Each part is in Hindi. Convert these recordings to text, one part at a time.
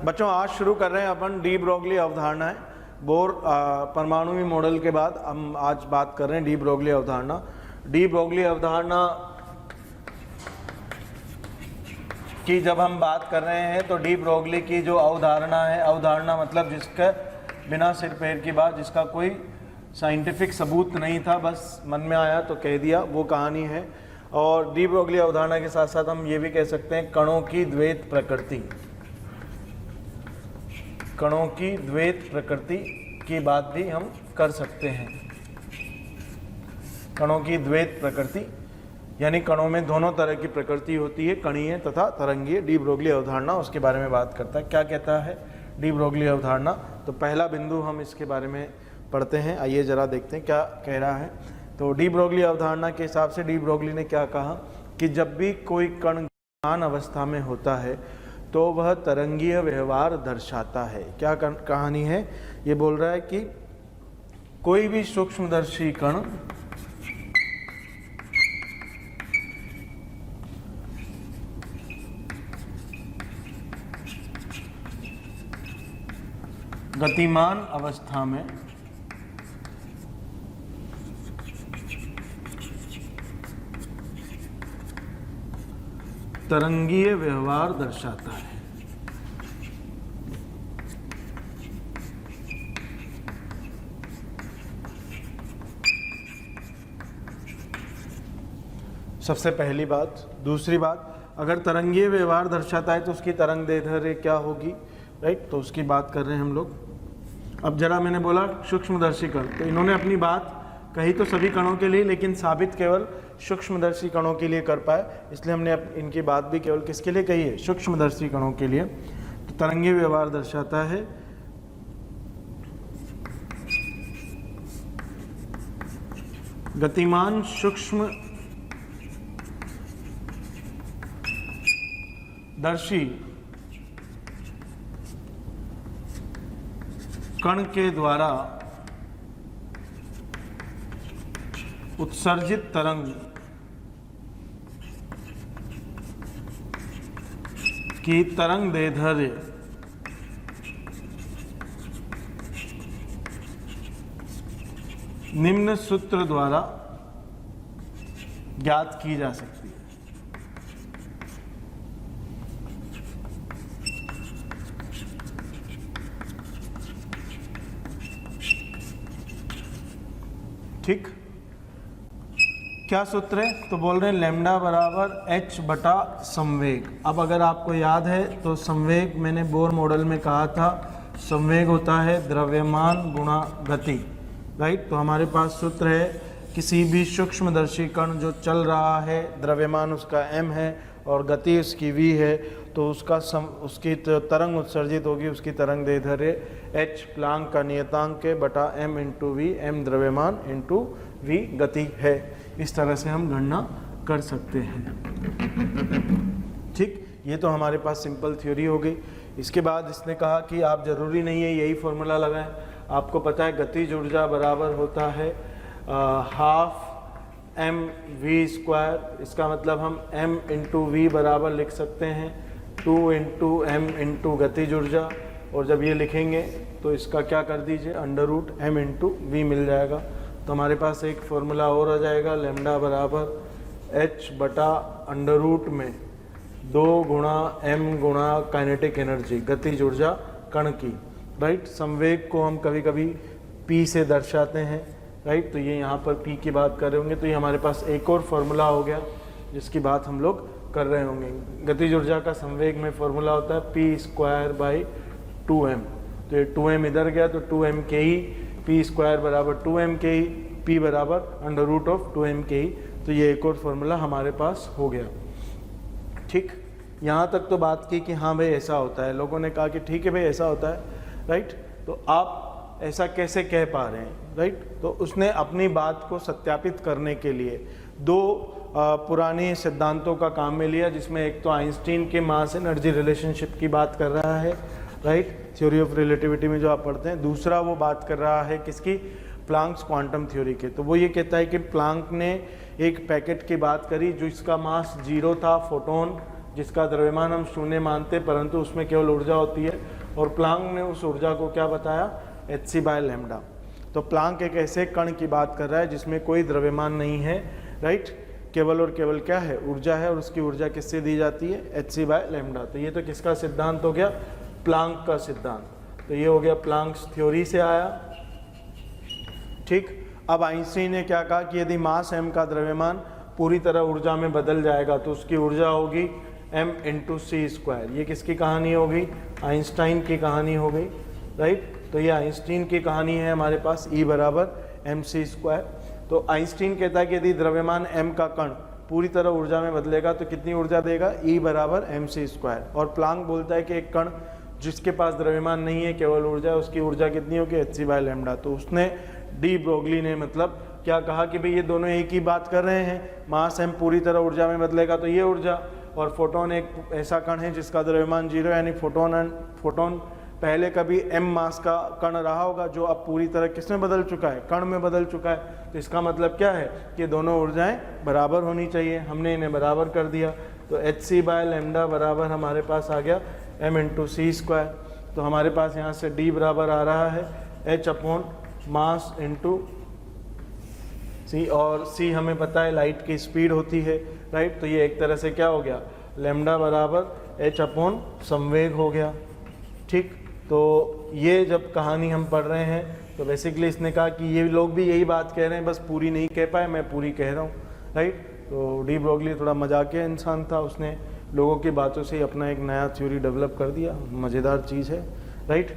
बच्चों आज शुरू कर रहे हैं अपन डी ब्रोगली अवधारणाएं। बोर परमाणु मॉडल के बाद हम आज बात कर रहे हैं डी ब्रोगली अवधारणा। डी ब्रोगली अवधारणा की जब हम बात कर रहे हैं तो डी ब्रोगली की जो अवधारणा है, अवधारणा मतलब जिसका बिना सिर पैर की बात, जिसका कोई साइंटिफिक सबूत नहीं था, बस मन में आया तो कह दिया, वो कहानी है। और डी ब्रोगली अवधारणा के साथ साथ हम ये भी कह सकते हैं कणों की द्वैत प्रकृति, कणों की द्वैत प्रकृति की बात भी हम कर सकते हैं। कणों की द्वैत प्रकृति यानी कणों में दोनों तरह की प्रकृति होती है, कणीय तथा तरंगीय। डी ब्रोगली अवधारणा उसके बारे में बात करता है। क्या कहता है डी ब्रोगली अवधारणा? तो पहला बिंदु हम इसके बारे में पढ़ते हैं, आइए जरा देखते हैं क्या कह रहा है। तो डी ब्रोगली अवधारणा के हिसाब से डी ब्रोगली ने क्या कहा कि जब भी कोई कण गतिमान अवस्था में होता है तो वह तरंगीय व्यवहार दर्शाता है। क्या कहानी है? ये बोल रहा है कि कोई भी सूक्ष्मदर्शी कण गतिमान अवस्था में तरंगीय व्यवहार दर्शाता है। सबसे पहली बात। दूसरी बात, अगर तरंगीय व्यवहार दर्शाता है तो उसकी तरंग दैर्ध्य क्या होगी, राइट? तो उसकी बात कर रहे हैं हम लोग। अब जरा मैंने बोला सूक्ष्मदर्शी कण, तो इन्होंने अपनी बात कही तो सभी कणों के लिए, लेकिन साबित केवल सूक्ष्मदर्शी कणों के लिए कर पाए, इसलिए हमने इनकी बात भी केवल किसके लिए कही है? सूक्ष्मदर्शी कणों के लिए। तो तरंगीय व्यवहार दर्शाता है गतिमान सूक्ष्म दर्शी कण के द्वारा उत्सर्जित तरंग की तरंग दैर्ध्य निम्न सूत्र द्वारा ज्ञात की जा सकती है। ठीक, क्या सूत्र है? तो बोल रहे हैं लैम्डा बराबर h बटा संवेग। अब अगर आपको याद है तो संवेग मैंने बोर मॉडल में कहा था, संवेग होता है द्रव्यमान गुणा गति, राइट? तो हमारे पास सूत्र है किसी भी सूक्ष्मदर्शी कण जो चल रहा है, द्रव्यमान उसका m है और गति उसकी v है, तो उसकी तरंग उत्सर्जित होगी, उसकी तरंग दैर्ध्य h प्लांक का नियतांक है बटा m इंटू वी, m द्रव्यमान इंटू v गति है। इस तरह से हम गणना कर सकते हैं। ठीक, ये तो हमारे पास सिंपल थ्योरी हो गई। इसके बाद इसने कहा कि आप जरूरी नहीं है यही फॉर्मूला लगाएं, आपको पता है गतिज ऊर्जा बराबर होता है हाफ m v स्क्वायर। इसका मतलब हम m इंटू वी बराबर लिख सकते हैं 2 इंटू एम इंटू गतिज ऊर्जा, और जब ये लिखेंगे तो इसका क्या कर दीजिए under root m into V मिल जाएगा। तो हमारे पास एक फॉर्मूला और आ जाएगा, लैम्डा बराबर h बटा अंडर रूट में 2 गुणा m गुणा काइनेटिक एनर्जी, गतिज ऊर्जा कण की, राइट? संवेग को हम कभी कभी p से दर्शाते हैं, राइट? तो ये यहाँ पर p की बात कर रहे होंगे, तो ये हमारे पास एक और फॉर्मूला हो गया जिसकी बात हम लोग कर रहे होंगे। गतिज ऊर्जा का संवेग में फॉर्मूला होता है p स्क्वायर बाई 2m। तो ये 2m इधर गया तो 2m के ही, p स्क्वायर बराबर 2m के ही, p बराबर अंडर रूट ऑफ 2m के ही। तो ये एक और फॉर्मूला हमारे पास हो गया। ठीक, यहाँ तक तो बात की कि हाँ भाई ऐसा होता है। लोगों ने कहा कि ठीक है भाई ऐसा होता है, राइट? तो आप ऐसा कैसे कह पा रहे हैं, राइट? तो उसने अपनी बात को सत्यापित करने के लिए 2 पुराने सिद्धांतों का काम में लिया, जिसमें एक तो आइंस्टीन के मास एनर्जी रिलेशनशिप की बात कर रहा है, राइट? थ्योरी ऑफ रिलेटिविटी में जो आप पढ़ते हैं। दूसरा वो बात कर रहा है किसकी? प्लांक्स क्वांटम थ्योरी के। तो वो ये कहता है कि प्लांक ने एक पैकेट की बात करी जो इसका मास 0 था, फोटोन, जिसका द्रव्यमान हम शून्य मानते, परंतु उसमें केवल ऊर्जा होती है, और प्लांक ने उस ऊर्जा को क्या बताया, hc/λ। तो प्लांक एक ऐसे कण की बात कर रहा है जिसमें कोई द्रव्यमान नहीं है, राइट, केवल और केवल क्या है, ऊर्जा है, और उसकी ऊर्जा किससे दी जाती है, hc/λ। तो ये तो किसका सिद्धांत हो गया, प्लांक का सिद्धांत। तो ये हो गया प्लांक्स थ्योरी से आया, ठीक। अब आइंस्टीन ने क्या कहा कि यदि मास m का द्रव्यमान पूरी तरह ऊर्जा में बदल जाएगा तो उसकी ऊर्जा होगी m × c²। ये किसकी कहानी होगी, आइंस्टाइन की कहानी हो गई, राइट। तो ये आइंस्टीन की कहानी है हमारे पास, E = mc²। तो आइंस्टीन कहता है कि यदि द्रव्यमान m का कण पूरी तरह ऊर्जा में बदलेगा तो कितनी ऊर्जा देगा, E = mc²। और प्लांक बोलता है कि एक कण जिसके पास द्रव्यमान नहीं है, केवल ऊर्जा, उसकी ऊर्जा कितनी होगी, hc/λ। तो उसने डी ब्रोगली ने मतलब क्या कहा कि भाई ये दोनों एक ही बात कर रहे हैं, मास m पूरी तरह ऊर्जा में बदलेगा तो ये ऊर्जा, और फोटोन एक ऐसा कण है जिसका द्रव्यमान 0, यानी फोटोन पहले कभी m मास का कण रहा होगा जो अब पूरी तरह किस में बदल चुका है, कण में बदल चुका है। तो इसका मतलब क्या है कि दोनों ऊर्जाएं बराबर होनी चाहिए, हमने इन्हें बराबर कर दिया। तो hc/λ बराबर हमारे पास आ गया m × c²। तो हमारे पास यहाँ से d बराबर आ रहा है h/ मास × c, और c हमें पता है लाइट की स्पीड होती है, राइट। तो ये एक तरह से क्या हो गया, लैम्डा बराबर h/ संवेग हो गया, ठीक। तो ये जब कहानी हम पढ़ रहे हैं तो बेसिकली इसने कहा कि ये लोग भी यही बात कह रहे हैं, बस पूरी नहीं कह पाए, मैं पूरी कह रहा हूँ, राइट। तो डी ब्रोगली थोड़ा मजाकिया इंसान था, उसने लोगों की बातों से ही अपना एक नया थ्योरी डेवलप कर दिया, मज़ेदार चीज़ है, राइट।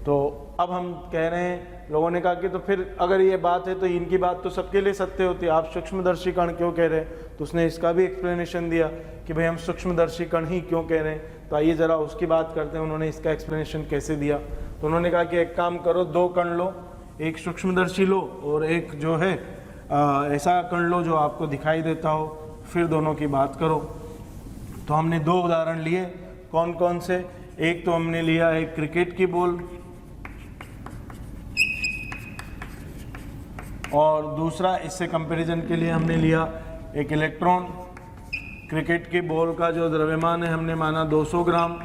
तो अब हम कह रहे हैं, लोगों ने कहा कि तो फिर अगर ये बात है तो इनकी बात तो सबके लिए सत्य होती है, आप सूक्ष्मदर्शी कण क्यों कह रहे हैं। तो उसने इसका भी एक्सप्लेनेशन दिया कि भाई हम सूक्ष्मदर्शी कण ही क्यों कह रहे हैं। तो आइए ज़रा उसकी बात करते हैं, उन्होंने इसका एक्सप्लेनेशन कैसे दिया। तो उन्होंने कहा कि एक काम करो, 2 कण लो, एक सूक्ष्मदर्शी लो और एक जो है ऐसा कण लो जो आपको दिखाई देता हो, फिर दोनों की बात करो। तो हमने 2 उदाहरण लिए, कौन कौन से, एक तो हमने लिया एक क्रिकेट की बॉल, और दूसरा इससे कंपैरिजन के लिए हमने लिया एक इलेक्ट्रॉन। क्रिकेट की बॉल का जो द्रव्यमान है हमने माना 200 ग्राम,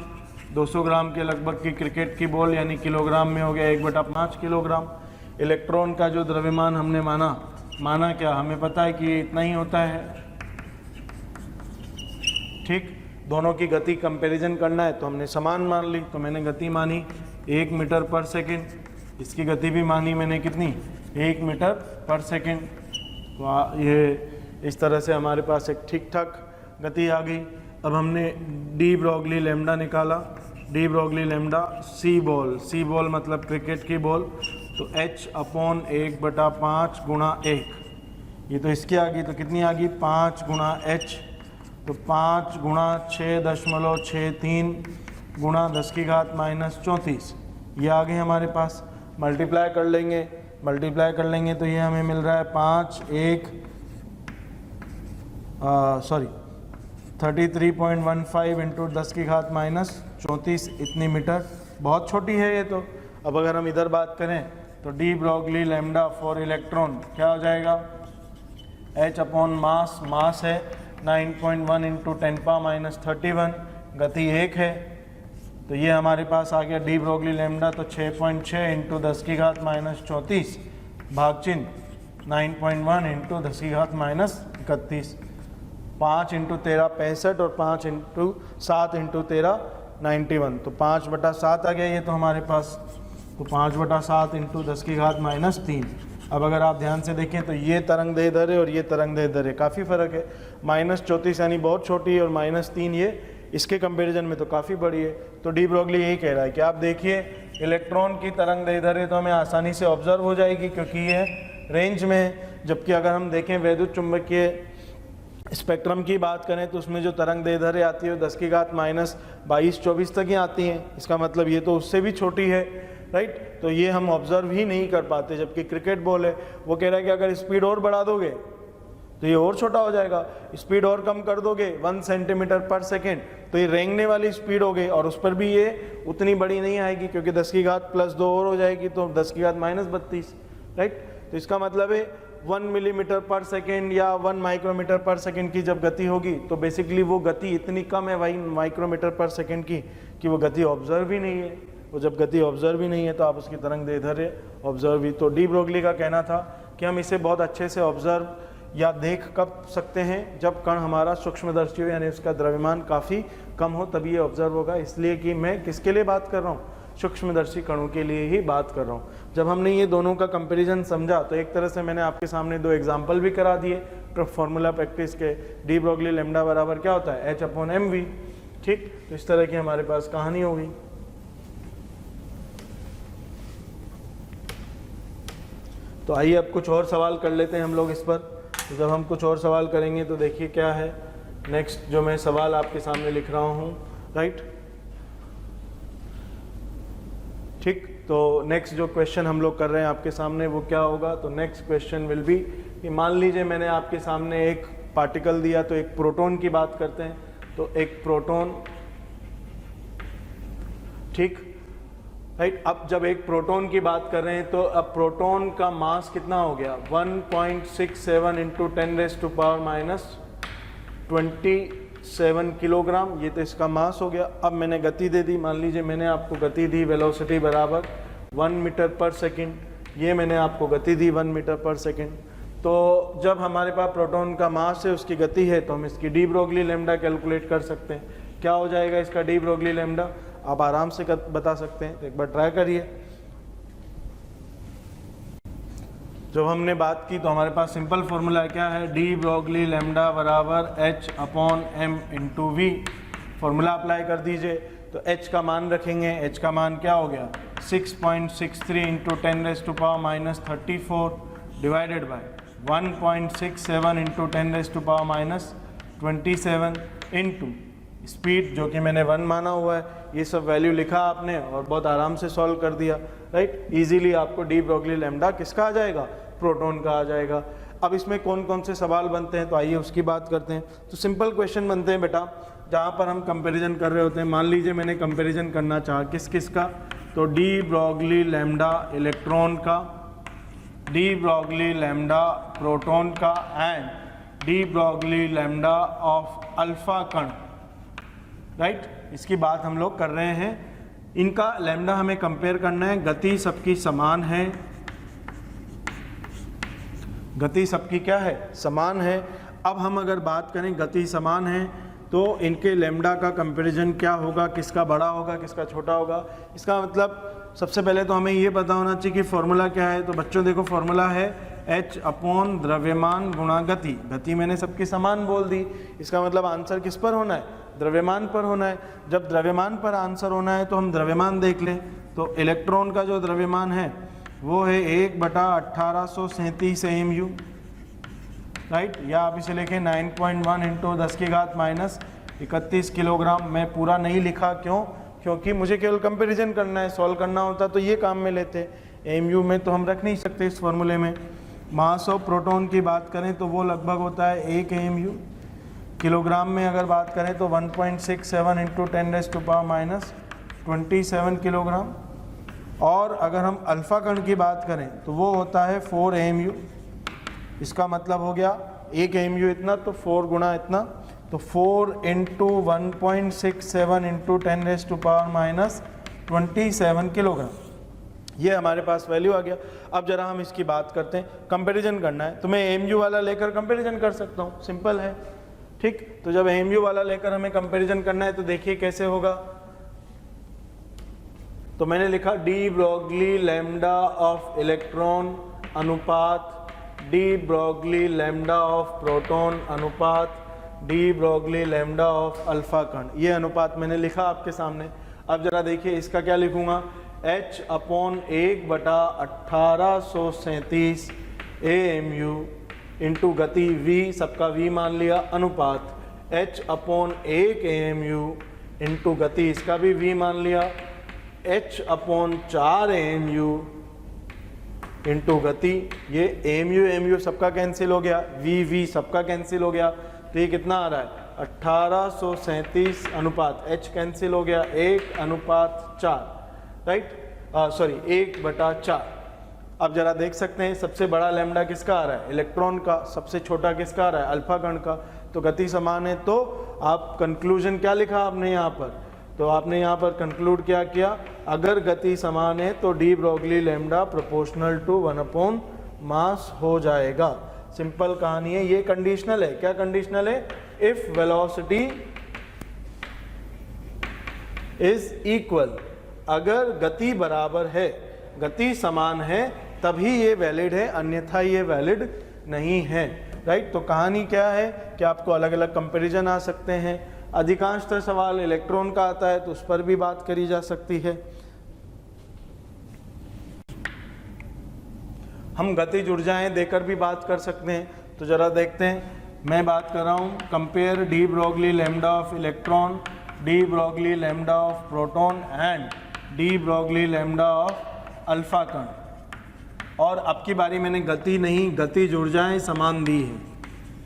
200 ग्राम के लगभग की क्रिकेट की बॉल, यानी किलोग्राम में हो गया 1/5 किलोग्राम। इलेक्ट्रॉन का जो द्रव्यमान हमने माना क्या, हमें पता है कि इतना ही होता है, ठीक। दोनों की गति कंपैरिजन करना है तो हमने समान मान ली, तो मैंने गति मानी 1 मीटर/सेकंड, इसकी गति भी मानी मैंने कितनी, 1 मीटर/सेकंड। तो ये इस तरह से हमारे पास एक ठीक ठाक गति आ गई। अब हमने डी ब्रोगली लैम्डा निकाला, डी ब्रोगली लैम्डा, सी बॉल मतलब क्रिकेट की बॉल, तो h/1/5 × 1, ये तो इसकी आ गई, तो कितनी आ गई, 5 × h, तो 5 × 6.63 × 10⁻⁻34, ये आ गए हमारे पास। मल्टीप्लाई कर लेंगे तो ये हमें मिल रहा है 33.15 × 10⁻⁻34 इतनी मीटर, बहुत छोटी है ये तो। अब अगर हम इधर बात करें तो de Broglie lambda for electron क्या हो जाएगा, h/ मास है 9.1 × 10⁻⁻31, गति 1 है, तो ये हमारे पास आ गया डी ब्रोगली लैम्डा, तो 6.6 × 10⁻⁻34 भागचिन्ह 9.1 × 10⁻31, 5 × 13 65 और 5 × 7 × 13 91, तो 5/7 आ गया ये तो हमारे पास, तो 5/7 × 10⁻³ अब अगर आप ध्यान से देखें तो ये तरंग दैर्ध्य है और ये तरंग दैर्ध्य काफ़ी फ़र्क है, -34 यानी बहुत छोटी है और -3 ये इसके कंपैरिजन में तो काफ़ी बड़ी है। तो डी ब्रोगली यही कह रहा है कि आप देखिए इलेक्ट्रॉन की तरंग दैर्ध्य तो हमें आसानी से ऑब्जर्व हो जाएगी क्योंकि ये रेंज में है, जबकि अगर हम देखें वैद्युत चुंबकीय स्पेक्ट्रम की बात करें तो उसमें जो तरंग दैर्ध्य आती है 10⁻22-24 तक ही आती हैं, इसका मतलब ये तो उससे भी छोटी है, राइट। तो ये हम ऑब्जर्व ही नहीं कर पाते, जबकि क्रिकेट बॉल है वो कह रहा है कि अगर स्पीड और बढ़ा दोगे तो ये और छोटा हो जाएगा, स्पीड और कम कर दोगे 1 सेंटीमीटर/सेकंड तो ये रेंगने वाली स्पीड हो गई, और उस पर भी ये उतनी बड़ी नहीं आएगी क्योंकि 10⁻+2 और हो जाएगी तो 10⁻−32, राइट। तो इसका मतलब है 1 मिलीमीटर पर सेकेंड या 1 माइक्रोमीटर पर सेकेंड की जब गति होगी तो बेसिकली वो गति इतनी कम है भाई माइक्रोमीटर पर सेकेंड की कि वो गति ऑब्जर्व ही नहीं है। वो जब गति ऑब्जर्व ही नहीं है तो आप उसकी तरंग दैर्ध्य ऑब्जर्व ही। तो डी ब्रोगली का कहना था कि हम इसे बहुत अच्छे से ऑब्जर्व या देख कब सकते हैं, जब कण हमारा सूक्ष्मदर्शी हो, यानी उसका द्रव्यमान काफ़ी कम हो, तभी ये ऑब्जर्व होगा। इसलिए कि मैं किसके लिए बात कर रहा हूँ, सूक्ष्मदर्शी कणों के लिए ही बात कर रहा हूँ। जब हमने ये दोनों का कंपैरिजन समझा तो एक तरह से मैंने आपके सामने 2 एग्जाम्पल भी करा दिए फॉर्मूला प्रैक्टिस के। डी ब्रोगली लैम्डा बराबर क्या होता है, H/mv। ठीक, तो इस तरह की हमारे पास कहानी होगी। तो आइए अब कुछ और सवाल कर लेते हैं हम लोग इस पर। तो जब हम कुछ और सवाल करेंगे तो देखिए क्या है नेक्स्ट जो मैं सवाल आपके सामने लिख रहा हूँ, राइट। ठीक, तो नेक्स्ट जो क्वेश्चन हम लोग कर रहे हैं आपके सामने वो क्या होगा, तो नेक्स्ट क्वेश्चन विल बी कि मान लीजिए मैंने आपके सामने एक पार्टिकल दिया, तो एक प्रोटॉन की बात करते हैं। तो एक प्रोटॉन, ठीक, राइट। अब जब एक प्रोटॉन की बात कर रहे हैं तो अब प्रोटॉन का मास कितना हो गया, 1.67 इंटू 10⁻27 किलोग्राम, ये तो इसका मास हो गया। अब मैंने गति दे दी, मान लीजिए मैंने आपको गति दी वेलोसिटी बराबर 1 मीटर पर सेकेंड, ये मैंने आपको गति दी 1 मीटर पर सेकेंड। तो जब हमारे पास प्रोटॉन का मास है, उसकी गति है, तो हम इसकी डी ब्रोगली लैम्डा कैलकुलेट कर सकते हैं। क्या हो जाएगा इसका डी ब्रोगली लैम्डा, आप आराम से बता सकते हैं, तो एक बार ट्राई करिए। जब हमने बात की तो हमारे पास सिंपल फॉर्मूला क्या है, डी ब्रोगली लैम्डा बराबर H/m into we. Formula apply कर दीजिए, तो H का मान रखेंगे, H का मान क्या हो गया 6.63 into 10⁻34 divided by 1.67 into 10⁻27 into speed जो कि मैंने 1 माना हुआ है। ये सब वैल्यू लिखा आपने और बहुत आराम से सॉल्व कर दिया, राइट। इजीली आपको डी ब्रोगली लैम्डा किसका आ जाएगा, प्रोटॉन का आ जाएगा। अब इसमें कौन कौन से सवाल बनते हैं तो आइए उसकी बात करते हैं। तो सिंपल क्वेश्चन बनते हैं बेटा, जहाँ पर हम कंपैरिजन कर रहे होते हैं। मान लीजिए मैंने कंपैरिजन करना चाहा किस किस का, तो डी ब्रोगली लैम्डा इलेक्ट्रॉन का, डी ब्रोगली लैम्डा प्रोटॉन का and D Broglie lambda of alpha कण, राइट। इसकी बात हम लोग कर रहे हैं। इनका लैम्डा हमें कंपेयर करना है। गति सबकी समान है, गति सबकी क्या है, समान है। अब हम अगर बात करें गति समान है तो इनके लैम्डा का कंपैरिजन क्या होगा, किसका बड़ा होगा किसका छोटा होगा। इसका मतलब सबसे पहले तो हमें ये पता होना चाहिए कि फॉर्मूला क्या है। तो बच्चों देखो फॉर्मूला है H/ द्रव्यमान गुणा गति। गति मैंने सबकी समान बोल दी, इसका मतलब आंसर किस पर होना है, द्रव्यमान पर होना है। जब द्रव्यमान पर आंसर होना है तो हम द्रव्यमान देख लें। तो इलेक्ट्रॉन का जो द्रव्यमान है वो है 1/1837 AMU, राइट। या आप इसे लिखें 9.1 इंटू 10⁻31 किलोग्राम। मैं पूरा नहीं लिखा, क्यों, क्योंकि मुझे केवल कंपैरिजन करना है, सॉल्व करना होता तो ये काम में लेते। AMU में तो हम रख नहीं सकते इस फॉर्मूले में। मास ऑफ प्रोटॉन की बात करें तो वो लगभग होता है 1 AMU। किलोग्राम में अगर बात करें तो 1.67 इंटू 10⁻27 किलोग्राम। और अगर हम अल्फ़ा कण की बात करें तो वो होता है 4 AMU। इसका मतलब हो गया 1 AMU इतना तो 4 गुना इतना, तो 4 इंटू 1.67 इंटू 10⁻27 किलोग्राम। ये हमारे पास वैल्यू आ गया। अब जरा हम इसकी बात करते हैं, कंपैरिजन करना है तो मैं AMU वाला लेकर कंपैरिजन कर सकता हूँ, सिंपल है, ठीक। तो जब AMU वाला लेकर हमें कंपैरिजन करना है तो देखिए कैसे होगा। तो मैंने लिखा de Broglie lambda of electron अनुपात de Broglie lambda of proton अनुपात de Broglie lambda of alpha कण। ये अनुपात मैंने लिखा आपके सामने। अब जरा देखिए इसका क्या लिखूंगा, H/1/1837 AMU इंटू गति V, सबका V मान लिया, अनुपात H/1 AMU इंटू गति, इसका भी V मान लिया, H/4 AMU इंटू गति। ये AMU सबका कैंसिल हो गया, V सबका कैंसिल हो गया, तो ये कितना आ रहा है 1837 अनुपात H कैंसिल हो गया 1/4, राइट, सॉरी 1/4। अब जरा देख सकते हैं सबसे बड़ा लैम्डा किसका आ रहा है, इलेक्ट्रॉन का, सबसे छोटा किसका आ रहा है, अल्फा कण का। तो गति समान है, तो आप कंक्लूजन क्या लिखा आपने यहाँ पर, तो आपने यहाँ पर कंक्लूड क्या किया, अगर गति समान है तो de Broglie lambda proportional to 1 mass हो जाएगा। सिंपल कहानी है, ये कंडीशनल है। क्या कंडीशनल है, इफ वेलोसिटी इज इक्वल, अगर गति बराबर है, गति समान है, तभी ये वैलिड है, अन्यथा ये वैलिड नहीं है। राइट, तो कहानी क्या है कि आपको अलग अलग कंपैरिजन आ सकते हैं। अधिकांशतः सवाल इलेक्ट्रॉन का आता है तो उस पर भी बात करी जा सकती है। हम गतिज ऊर्जाएं देकर भी बात कर सकते हैं। तो जरा देखते हैं, मैं बात कर रहा हूँ compare D Broglie lambda of electron, D Broglie lambda of proton and D Broglie lambda of alpha कण। और अब की बारी मैंने गति नहीं, गतिज ऊर्जाएं समान दी है।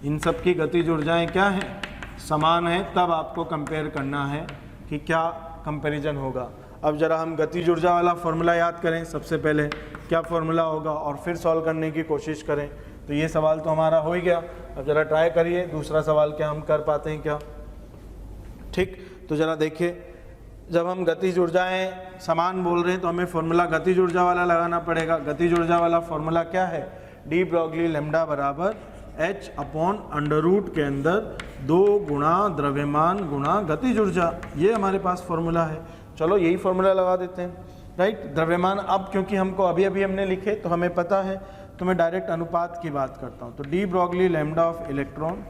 इन सब की गतिज ऊर्जाएं क्या हैं, समान है, तब आपको कंपेयर करना है कि क्या कंपैरिजन होगा। अब जरा हम गतिज ऊर्जा वाला फॉर्मूला याद करें। सबसे पहले क्या फॉर्मूला होगा और फिर सॉल्व करने की कोशिश करें। तो ये सवाल तो हमारा हो ही गया। अब जरा ट्राई करिए दूसरा सवाल क्या हम कर पाते हैं क्या। ठीक, तो जरा देखिए, जब हम गतिज ऊर्जाएं समान बोल रहे हैं तो हमें फॉर्मूला गतिज ऊर्जा वाला लगाना पड़ेगा। गतिज ऊर्जा वाला फॉर्मूला क्या है, डी ब्रोगली लैम्डा बराबर h अपॉन अंडर रूट के अंदर 2 गुणा द्रव्यमान गुणा गतिज ऊर्जा। ये हमारे पास फॉर्मूला है। चलो यही फॉर्मूला लगा देते हैं। राइट, द्रव्यमान अब क्योंकि हमको अभी अभी हमने लिखे तो हमें पता है, तो मैं डायरेक्ट अनुपात की बात करता हूँ। तो de Broglie lambda of electron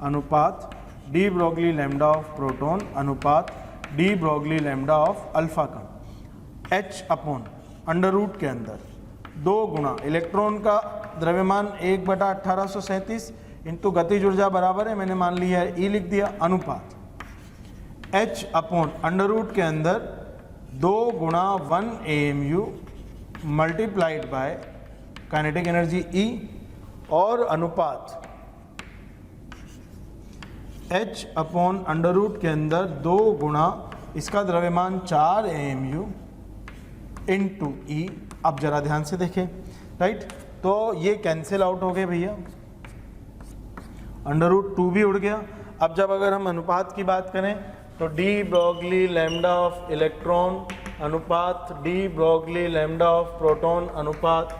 अनुपात de Broglie lambda of proton अनुपात de Broglie lambda of alpha कण, h अपॉन अंडर रूट के अंदर 2 गुणा इलेक्ट्रॉन का द्रव्यमान 1/1837 इंटू गतिज ऊर्जा बराबर है, मैंने मान लिया है E लिख दिया, अनुपात h अपॉन अंडर रूट के अंदर 2 गुणा 1 AMU multiplied by kinetic energy E और अनुपात h अपॉन अंडर रूट के अंदर 2 गुणा इसका द्रव्यमान 4 AMU इंटू E। अब जरा ध्यान से देखें, राइट, तो ये कैंसिल आउट हो गए भैया, अंडर रूट 2 भी उड़ गया। अब जब अगर हम अनुपात की बात करें तो de Broglie lambda of electron अनुपात de Broglie lambda of proton अनुपात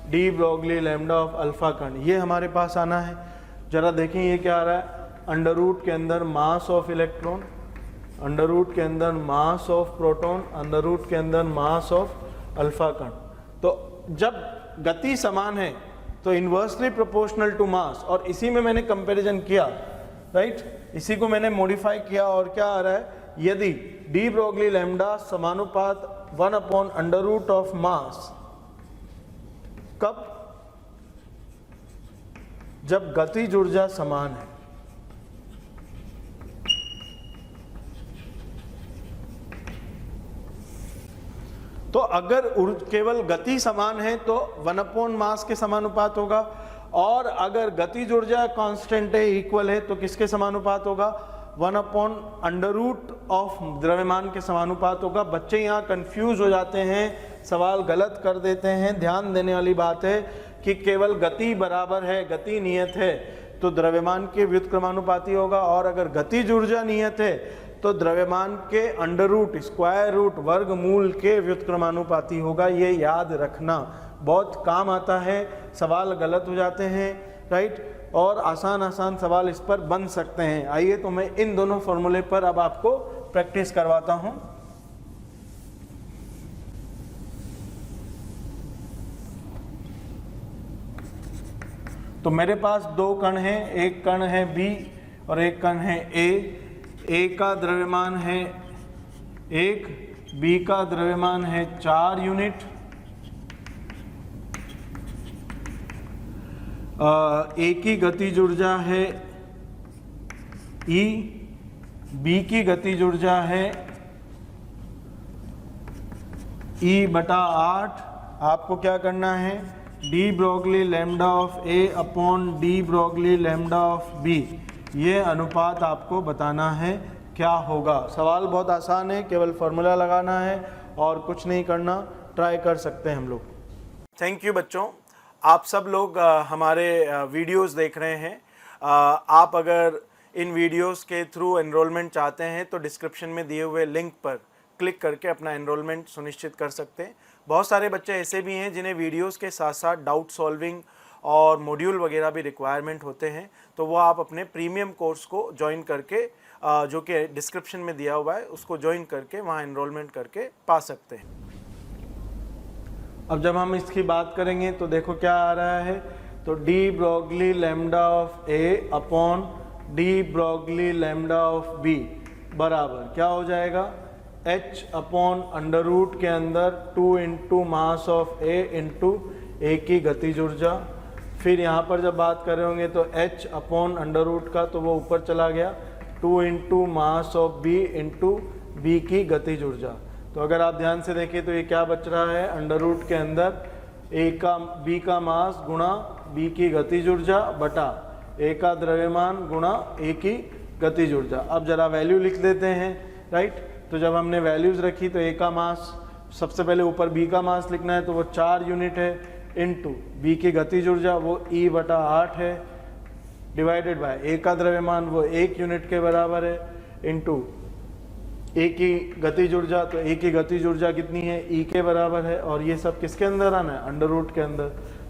de Broglie lambda of alpha कण, ये हमारे पास आना है। जरा देखें ये क्या आ रहा है, अंडर रूट के अंदर mass of electron, under root के अंदर mass of proton, under root के अंदर मास ऑफ अल्फा कण। तो जब गति समान है तो इन्वर्सली प्रोपोर्शनल टू मास, और इसी में मैंने कंपैरिजन किया, राइट, इसी को मैंने मॉडिफाई किया। और क्या आ रहा है, यदि डी ब्रोगली लैम्डा समानुपात 1 upon under root of mass, कब, जब गतिज ऊर्जा समान है। तो अगर केवल गति समान है तो 1 अपॉन मास के समानुपात होगा, और अगर गतिज ऊर्जा कांस्टेंट है, इक्वल है, तो किसके समानुपात होगा, 1 अपॉन अंडर रूट ऑफ द्रव्यमान के समानुपात होगा। बच्चे यहाँ कंफ्यूज हो जाते हैं, सवाल गलत कर देते हैं। ध्यान देने वाली बात है कि केवल गति बराबर है, गति नियत है तो द्रव्यमान के व्युत्क्रमानुपाती होगा, और अगर गतिज ऊर्जा नियत है तो द्रव्यमान के अंडर रूट स्क्वायर रूट वर्गमूल के व्युत्क्रमानुपाती होगा। ये याद रखना बहुत काम आता है, सवाल गलत हो जाते हैं, राइट, और आसान आसान सवाल इस पर बन सकते हैं। आइए तो मैं इन दोनों फॉर्मूले पर अब आपको प्रैक्टिस करवाता हूं। तो मेरे पास 2 कण हैं, एक कण है B और एक कण है A का द्रव्यमान है 1, B का द्रव्यमान है 4 यूनिट, A की गतिज ऊर्जा है E, B की गतिज ऊर्जा है E/8। आपको क्या करना है, de Broglie lambda of A upon D Broglie lambda of B, ये अनुपात आपको बताना है क्या होगा। सवाल बहुत आसान है, केवल फॉर्मूला लगाना है और कुछ नहीं करना। ट्राई कर सकते हैं हम लोग। थैंक यू बच्चों। आप सब लोग हमारे वीडियोस देख रहे हैं। आप अगर इन वीडियोस के थ्रू एनरोलमेंट चाहते हैं तो डिस्क्रिप्शन में दिए हुए लिंक पर क्लिक करके अपना एनरोलमेंट सुनिश्चित कर सकते हैं। बहुत सारे बच्चे ऐसे भी हैं जिन्हें वीडियोस के साथ साथ डाउट सॉल्विंग और मॉड्यूल वगैरह भी रिक्वायरमेंट होते हैं, तो वो आप अपने प्रीमियम कोर्स को ज्वाइन करके जो कि डिस्क्रिप्शन में दिया हुआ है उसको ज्वाइन करके वहाँ एनरोलमेंट करके पा सकते हैं। अब जब हम इसकी बात करेंगे तो देखो क्या आ रहा है, तो de Broglie lambda of A upon de Broglie lambda of B बराबर क्या हो जाएगा, h अपॉन अंडर रूट के अंदर 2 into mass of A into A की गतिज ऊर्जा। फिर यहाँ पर जब बात कर रहे होंगे तो h अपॉन अंडर रूट का तो वो ऊपर चला गया, 2 into mass of b into B की गतिज ऊर्जा। तो अगर आप ध्यान से देखें तो ये क्या बच रहा है, अंडर रूट के अंदर b का मास गुणा b की गतिज ऊर्जा बटा a का द्रव्यमान गुणा a की गतिज ऊर्जा। अब जरा वैल्यू लिख देते हैं, राइट। तो जब हमने वैल्यूज रखी तो a का मास, सबसे पहले ऊपर b का मास लिखना है तो वो 4 यूनिट है, इनटू b की गतिज ऊर्जा वो E बटा 8 है, डिवाइडेड बाय a का द्रव्यमान वो 1 यूनिट के बराबर है, इनटू ए की गतिज ऊर्जा, तो ए की गतिज ऊर्जा कितनी है, ई के बराबर है, और ये सब किसके अंदर आना है, अंडर रूट के अंदर।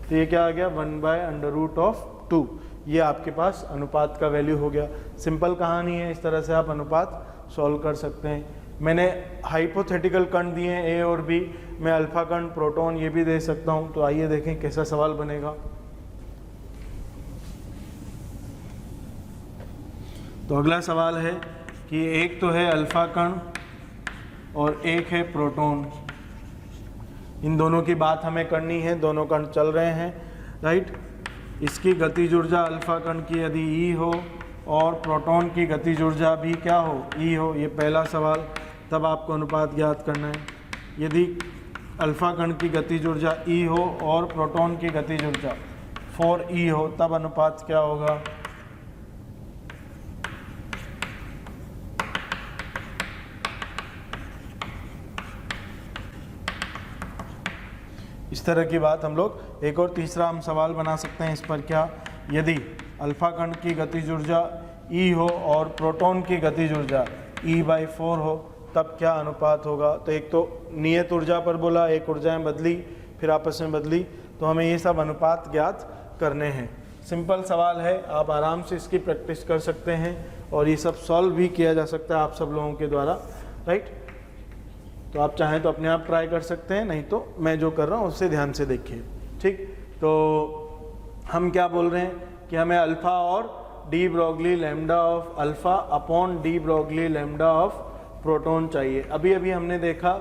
तो ये क्या आ गया, 1/√2। ये आपके पास अनुपात का वैल्यू हो गया। सिंपल कहानी है, इस तरह से आप अनुपात सॉल्व कर सकते हैं। मैंने हाइपोथेटिकल कण दिए हैं ए और बी, मैं अल्फा कण, प्रोटॉन ये भी दे सकता हूँ। तो आइए देखें कैसा सवाल बनेगा। तो अगला सवाल है कि एक तो है अल्फा कण और एक है प्रोटॉन, इन दोनों की बात हमें करनी है, दोनों कण चल रहे हैं, राइट। इसकी गतिज ऊर्जा अल्फा कण की यदि ई हो और प्रोटॉन की गतिज ऊर्जा भी क्या हो, ई हो, ये पहला सवाल। तब आपको अनुपात ज्ञात करना है। यदि अल्फा कण की गतिज ऊर्जा ई हो और प्रोटॉन की गतिज ऊर्जा 4e हो, तब अनुपात क्या होगा, इस तरह की बात हम लोग। एक और तीसरा हम सवाल बना सकते हैं इस पर, क्या यदि अल्फा कण की गतिज ऊर्जा E हो और प्रोटॉन की गतिज ऊर्जा E/4 हो, तब क्या अनुपात होगा। तो एक तो नियत ऊर्जा पर बोला, एक ऊर्जाएं बदली फिर आपस में बदली, तो हमें ये सब अनुपात ज्ञात करने हैं। सिंपल सवाल है, आप आराम से इसकी प्रैक्टिस कर सकते हैं और ये सब सॉल्व भी किया जा सकता है आप सब लोगों के द्वारा, राइट। तो आप चाहें तो अपने आप ट्राई कर सकते हैं, नहीं तो मैं जो कर रहा हूँ उससे ध्यान से देखिए, ठीक। तो हम क्या बोल रहे हैं कि हमें अल्फ़ा और D Broglie lambda of alpha upon de Broglie lambda of proton चाहिए। अभी अभी हमने देखा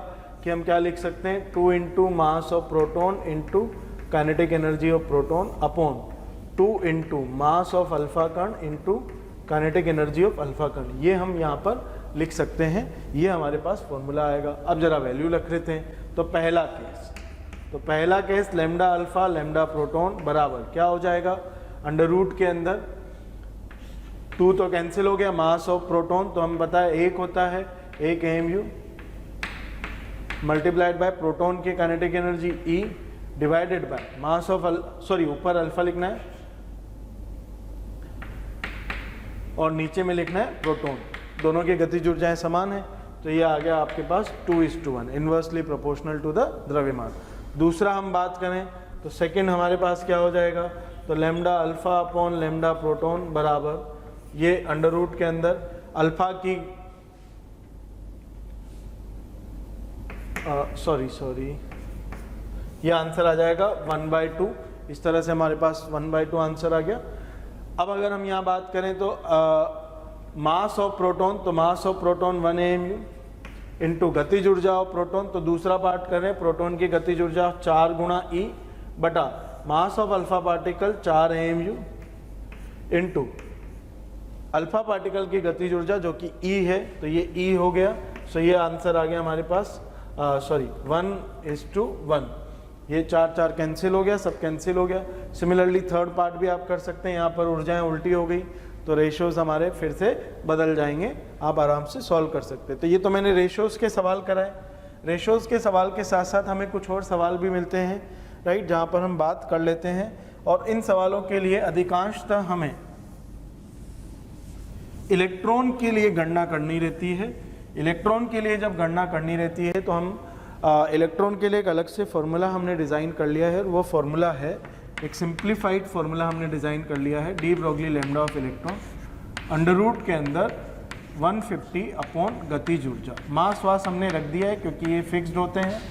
कि हम क्या लिख सकते हैं, 2 into mass of proton into kinetic energy of proton upon 2 into mass of alpha कण into kinetic energy of alpha कण। ये हम यहाँ पर लिख सकते हैं, ये हमारे पास फॉर्मूला आएगा। अब जरा वैल्यू रख लेते हैं। तो पहला case lambda alpha lambda proton बराबर क्या हो जाएगा, अंडर रूट के अंदर 2 तो कैंसिल हो गया, मास ऑफ प्रोटॉन तो हम पता है 1 होता है, 1 AMU मल्टीप्लाइड बाय प्रोटॉन की kinetic energy E divided by mass of ऊपर अल्फा लिखना है और नीचे में लिखना है प्रोटॉन। दोनों की गतिज ऊर्जाएं समान है, तो ये आ गया आपके पास 2:1, इन्वर्सली प्रोपोर्शनल टू द द्रव्यमान। दूसरा हम बात करें तो सेकंड हमारे पास क्या हो जाएगा, तो lambda alpha upon lambda proton बराबर ये अंडर रूट के अंदर अल्फा की ये आंसर आ जाएगा 1/2। इस तरह से हमारे पास 1/2 आंसर आ गया। अब अगर हम यहाँ बात करें तो मास ऑफ प्रोटॉन, तो मास ऑफ प्रोटॉन 1 AMU इंटू गतिज ऊर्जा ऑफ प्रोटॉन, तो दूसरा पार्ट करें, प्रोटॉन की गतिज ऊर्जा 4 गुणा E बटा mass of alpha particle 4 AMU into alpha particle की गतिज ऊर्जा जो कि E है, तो ये E हो गया। सो ये आंसर आ गया हमारे पास 1:1। ये 4 कैंसिल हो गया, सब कैंसिल हो गया। सिमिलरली थर्ड पार्ट भी आप कर सकते हैं, यहाँ पर ऊर्जाएं उल्टी हो गई तो रेशियोज हमारे फिर से बदल जाएंगे, आप आराम से सॉल्व कर सकते हैं। तो ये तो मैंने रेशियोज के सवाल कराए। रेशियोज के सवाल के साथ साथ हमें कुछ और सवाल भी मिलते हैं, राइट, जहाँ पर हम बात कर लेते हैं। और इन सवालों के लिए अधिकांशतः हमें इलेक्ट्रॉन के लिए गणना करनी रहती है। इलेक्ट्रॉन के लिए जब गणना करनी रहती है तो हम इलेक्ट्रॉन के लिए एक अलग से फॉर्मूला हमने डिज़ाइन कर लिया है। वो फॉर्मूला है, एक सिंप्लीफाइड फॉर्मूला हमने डिज़ाइन कर लिया है, de Broglie lambda of electron under root के अंदर 150 अपॉन गतिज ऊर्जा। मास वास हमने रख दिया है क्योंकि ये फिक्स्ड होते हैं।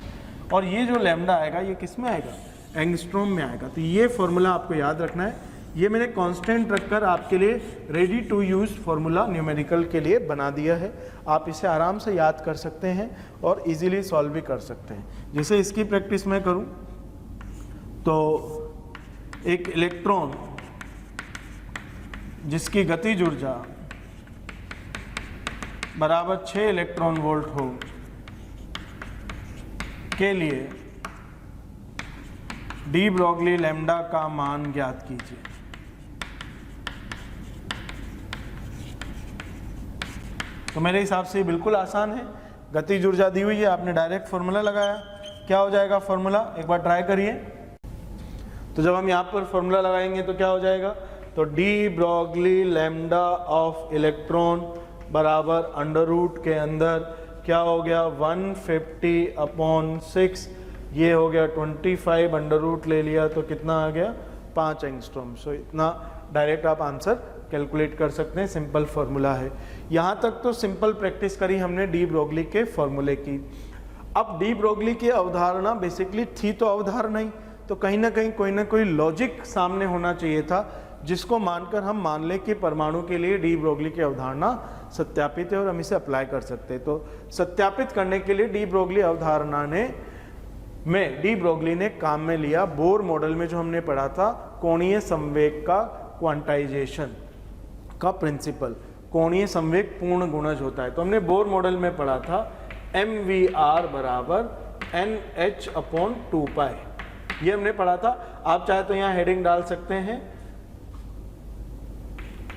और ये जो लैम्डा आएगा ये किस में आएगा, एंगस्ट्रॉम में आएगा। तो ये फॉर्मूला आपको याद रखना है। ये मैंने कांस्टेंट रखकर आपके लिए ready to use formula numerical के लिए बना दिया है। आप इसे आराम से याद कर सकते हैं और इजीली सॉल्व भी कर सकते हैं। जैसे इसकी प्रैक्टिस मैं करूं तो एक इलेक्ट्रॉन जिसकी गतिज ऊर्जा बराबर 6 इलेक्ट्रॉन वोल्ट हो के लिए डी ब्रोगली लैम्डा का मान ज्ञात कीजिए। तो मेरे हिसाब से बिल्कुल आसान है। गतिज ऊर्जा दी हुई है, आपने डायरेक्ट फॉर्मूला लगाया, क्या हो जाएगा फॉर्मूला, एक बार ट्राई करिए। तो जब हम यहाँ पर फॉर्मूला लगाएंगे तो क्या हो जाएगा, तो de Broglie lambda of electron बराबर अंडर रूट के अंदर क्या हो गया 150 अपॉन 6, ये हो गया 25 अंडर रूट ले लिया तो कितना आ गया 5 एंगस्ट्रॉम। सो इतना डायरेक्ट आप आंसर कैलकुलेट कर सकते हैं, सिंपल फार्मूला है। यहाँ तक तो सिंपल प्रैक्टिस करी हमने डी ब्रोगली के फॉर्मूले की। अब डी ब्रोगली की अवधारणा बेसिकली थी तो अवधारणा ही, तो कहीं ना कहीं कोई ना कोई लॉजिक सामने होना चाहिए था जिसको मानकर हम मान लें कि परमाणु के लिए डी ब्रोगली की अवधारणा सत्यापित है और हम इसे अप्लाई कर सकते हैं। तो सत्यापित करने के लिए डी ब्रोगली अवधारणा में डी ब्रोगली ने काम में लिया बोर मॉडल में जो हमने पढ़ा था कोणीय संवेग का क्वांटाइजेशन का प्रिंसिपल। कोणीय संवेग पूर्ण गुणज होता है, तो हमने बोर मॉडल में पढ़ा था mvr बराबर nh अपॉन 2 पाई, ये हमने पढ़ा था। आप चाहे तो यहाँ हेडिंग डाल सकते हैं,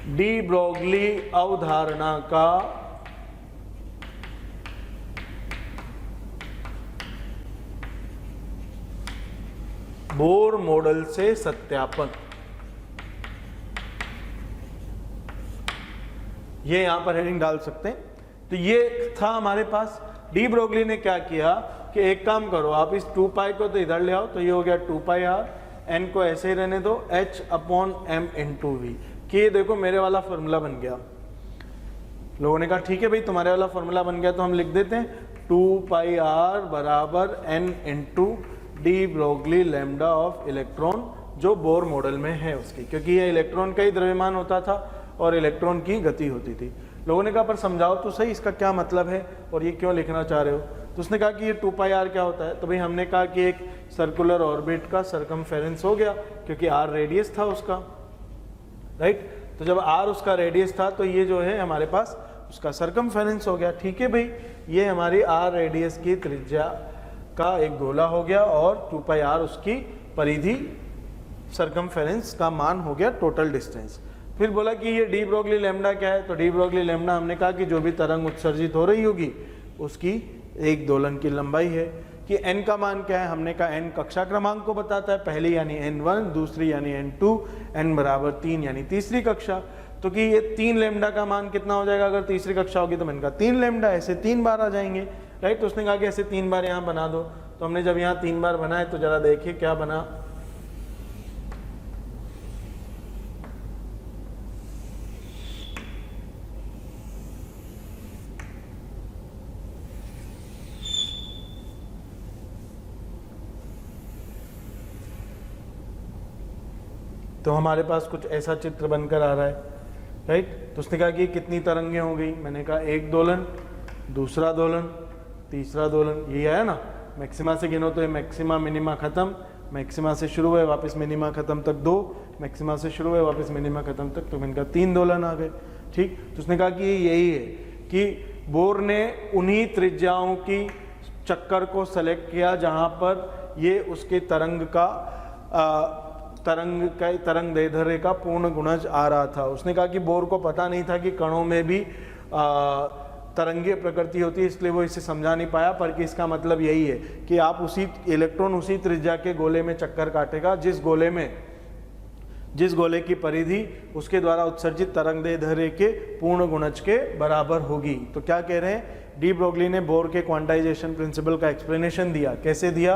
डी ब्रोगली अवधारणा का बोर मॉडल से सत्यापन, ये यहां पर हेडिंग डाल सकते हैं। तो ये था हमारे पास। डी ब्रोगली ने क्या किया कि एक काम करो, आप इस 2 पाई को तो इधर ले आओ, तो ये हो गया 2 पाई आर, एन को ऐसे ही रहने दो, h upon m into v, कि ये देखो मेरे वाला फॉर्मूला बन गया। लोगों ने कहा ठीक है भाई तुम्हारे वाला फॉर्मूला बन गया तो हम लिख देते हैं 2 पाई आर बराबर n into de Broglie lambda of electron, जो बोर मॉडल में है उसकी, क्योंकि ये इलेक्ट्रॉन का ही द्रव्यमान होता था और इलेक्ट्रॉन की गति होती थी। लोगों ने कहा पर समझाओ तो सही इसका क्या मतलब है और ये क्यों लिखना चाह रहे हो। तो उसने कहा कि ये 2 पाई आर क्या होता है। तो भाई हमने कहा कि एक सर्कुलर ऑर्बिट का सरकमफेरेंस हो गया, क्योंकि आर रेडियस था उसका, राइट। तो जब आर उसका रेडियस था तो ये जो है हमारे पास उसका सरकमफेरेंस हो गया। ठीक है भाई, ये हमारी आर रेडियस की त्रिज्या का एक गोला हो गया और 2 पाई आर उसकी परिधि सरकमफेरेंस का मान हो गया टोटल डिस्टेंस। फिर बोला कि ये डी ब्रोगली लैम्डा क्या है, तो डी ब्रोगली लैम्डा हमने कहा कि जो भी तरंग उत्सर्जित हो रही होगी उसकी एक दोलन की लंबाई है। कि n का मान क्या है, हमने कहा n कक्षा क्रमांक को बताता है, पहली यानी n1, दूसरी यानी n2, n बराबर 3 यानी तीसरी कक्षा। तो कि ये 3 लैम्डा का मान कितना हो जाएगा अगर तीसरी कक्षा होगी, तो मैंने कहा 3 लैम्डा, ऐसे 3 बार आ जाएंगे, राइट। तो उसने कहा कि ऐसे 3 बार यहाँ बना दो। तो हमने जब यहाँ 3 बार बनाए तो जरा देखिए क्या बना। तो हमारे पास कुछ ऐसा चित्र बनकर आ रहा है, राइट। तो उसने कहा कि कितनी तरंगें हो गई, मैंने कहा एक दोलन, दूसरा दोलन, तीसरा दोलन, ये आया ना। मैक्सिमा से गिनो तो ये मैक्सिमा मिनिमा खत्म, मैक्सिमा से शुरू हुए वापस मिनिमा खत्म तक 2, मैक्सिमा से शुरू हुए वापस मिनिमा खत्म तक, तो मैंने कहा 3 दोलन आ गए, ठीक। तो उसने कहा कि यही है कि बोर ने उन्हीं त्रिज्याओं की चक्कर को सेलेक्ट किया जहाँ पर ये उसके तरंग दैर्ध्य का पूर्ण गुणज आ रहा था। उसने कहा कि बोर को पता नहीं था कि कणों में भी तरंगीय प्रकृति होती है, इसलिए वो इसे समझा नहीं पाया, पर कि इसका मतलब यही है कि आप उसी इलेक्ट्रॉन उसी त्रिज्या के गोले में चक्कर काटेगा जिस गोले की परिधि उसके द्वारा उत्सर्जित तरंगदैर्ध्य के पूर्ण गुणज के बराबर होगी। तो क्या कह रहे हैं, डी ब्रोगली ने बोर के क्वांटाइजेशन प्रिंसिपल का एक्सप्लेनेशन दिया। कैसे दिया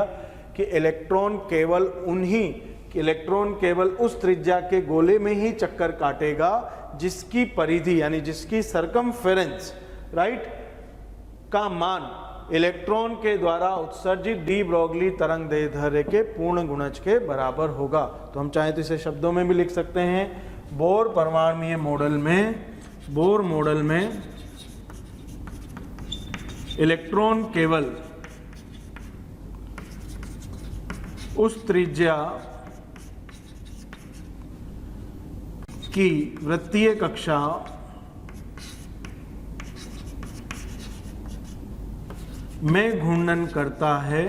कि इलेक्ट्रॉन केवल उस त्रिज्या के गोले में ही चक्कर काटेगा जिसकी परिधि यानी जिसकी सरकमफेरेंस राइट का मान इलेक्ट्रॉन के द्वारा उत्सर्जित डी ब्रोगली तरंगदैर्ध्य के पूर्ण गुणज के बराबर होगा। तो हम चाहें तो इसे शब्दों में भी लिख सकते हैं, बोर परमाणुीय मॉडल में इलेक्ट्रॉन केवल उस त्रिज्या की वृत्तीय कक्षा में घूर्णन करता है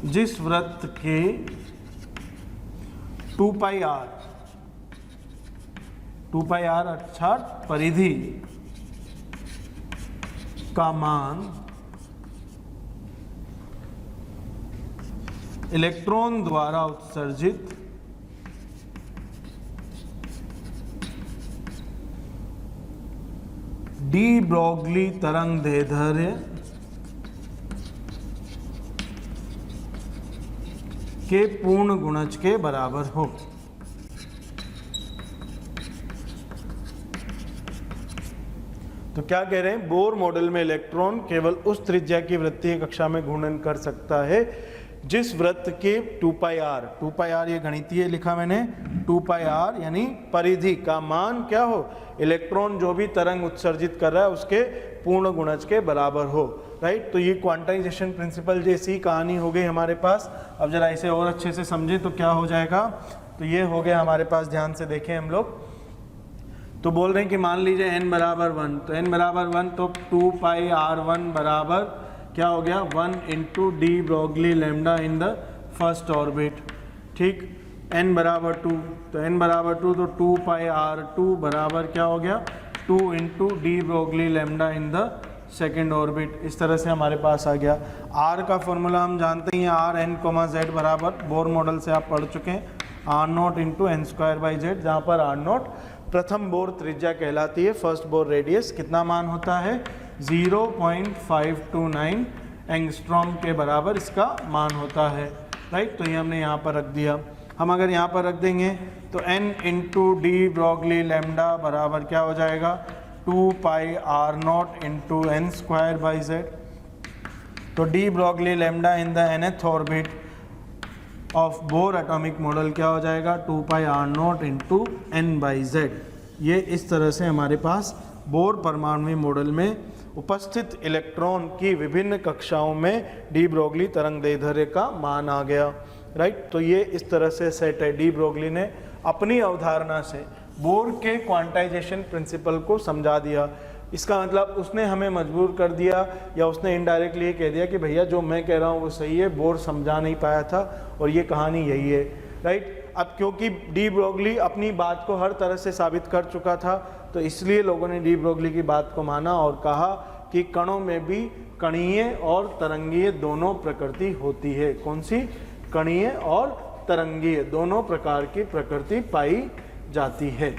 जिस वृत्त के 2πr अर्थात परिधि का मान इलेक्ट्रॉन द्वारा उत्सर्जित डी ब्रोगली तरंगदैर्ध्य के पूर्ण गुणज के बराबर हो। तो क्या कह रहे हैं, बोर मॉडल में इलेक्ट्रॉन केवल उस त्रिज्या की वृत्तीय कक्षा में घूर्णन कर सकता है जिस वृत्त के 2πr ये गणितीय लिखा मैंने, 2πr यानी परिधि का मान क्या हो, इलेक्ट्रॉन जो भी तरंग उत्सर्जित कर रहा है उसके पूर्ण गुणज के बराबर हो। राइट, तो ये क्वांटाइजेशन प्रिंसिपल जैसी कहानी हो गई हमारे पास। अब जरा इसे और अच्छे से समझें तो क्या हो जाएगा, तो ये हो गया हमारे पास, ध्यान से देखें हम लोग। तो बोल रहे हैं कि मान लीजिए n बराबर 1, तो n बराबर 1 तो 2πr1 बराबर क्या हो गया, 1 into de Broglie lambda in the first orbit. ठीक, n बराबर 2, तो n बराबर 2 तो 2πr2 बराबर क्या हो गया, 2 into de Broglie lambda in the second orbit. इस तरह से हमारे पास आ गया। r का फॉर्मूला हम जानते हैं, r n, z बराबर बोर मॉडल से आप पढ़ चुके हैं, r0 into N square by z, जहाँ पर r0 प्रथम बोर त्रिज्या कहलाती है, फर्स्ट बोर रेडियस। कितना मान होता है, 0.529 एंगस्ट्रॉम के बराबर इसका मान होता है। राइट, तो ये हमने यहाँ पर रख दिया। हम अगर यहाँ पर रख देंगे तो n into de Broglie lambda बराबर क्या हो जाएगा, 2πr0 into N square by Z. तो de Broglie lambda in the nth orbit of Bohr atomic model क्या हो जाएगा, 2πr0 into n by z. ये इस तरह से हमारे पास बोर परमाणु मॉडल में उपस्थित इलेक्ट्रॉन की विभिन्न कक्षाओं में डी ब्रोगली तरंगदैर्ध्य का मान आ गया। राइट, तो ये इस तरह से सेट है। डी ब्रोगली ने अपनी अवधारणा से बोर के क्वांटाइजेशन प्रिंसिपल को समझा दिया। इसका मतलब उसने हमें मजबूर कर दिया या उसने इनडायरेक्टली ये कह दिया कि भैया जो मैं कह रहा हूँ वो सही है, बोर समझा नहीं पाया था और ये कहानी यही है। राइट, अब क्योंकि डी ब्रोगली अपनी बात को हर तरह से साबित कर चुका था तो इसलिए लोगों ने डी ब्रोगली की बात को माना और कहा कि कणों में भी कणीय और तरंगीय दोनों प्रकृति होती है। कौन सी, कणीय और तरंगीय दोनों प्रकार की प्रकृति पाई जाती है।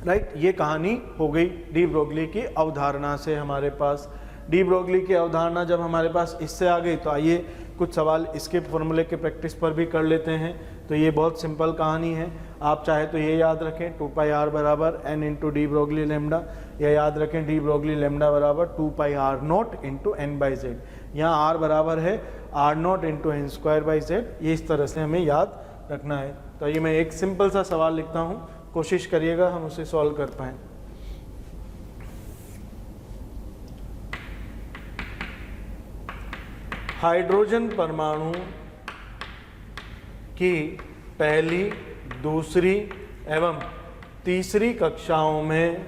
राइट, ये कहानी हो गई डी ब्रोगली की अवधारणा से हमारे पास। डी ब्रोगली की अवधारणा जब हमारे पास इससे आ गई तो आइए कुछ सवाल इसके फॉर्मूले के प्रैक्टिस पर भी कर लेते हैं। तो ये बहुत सिंपल कहानी है, आप चाहे तो ये याद रखें 2πr बराबर n into de Broglie lambda, या याद रखें डी ब्रोगली लैम्डा बराबर 2πr0 into n by z. यहाँ r बराबर है r0 into N square by z. ये इस तरह से हमें याद रखना है। तो ये मैं एक सिंपल सा सवाल लिखता हूँ, कोशिश करिएगा हम उसे सॉल्व कर पाएँ। हाइड्रोजन परमाणु की पहली, दूसरी एवं तीसरी कक्षाओं में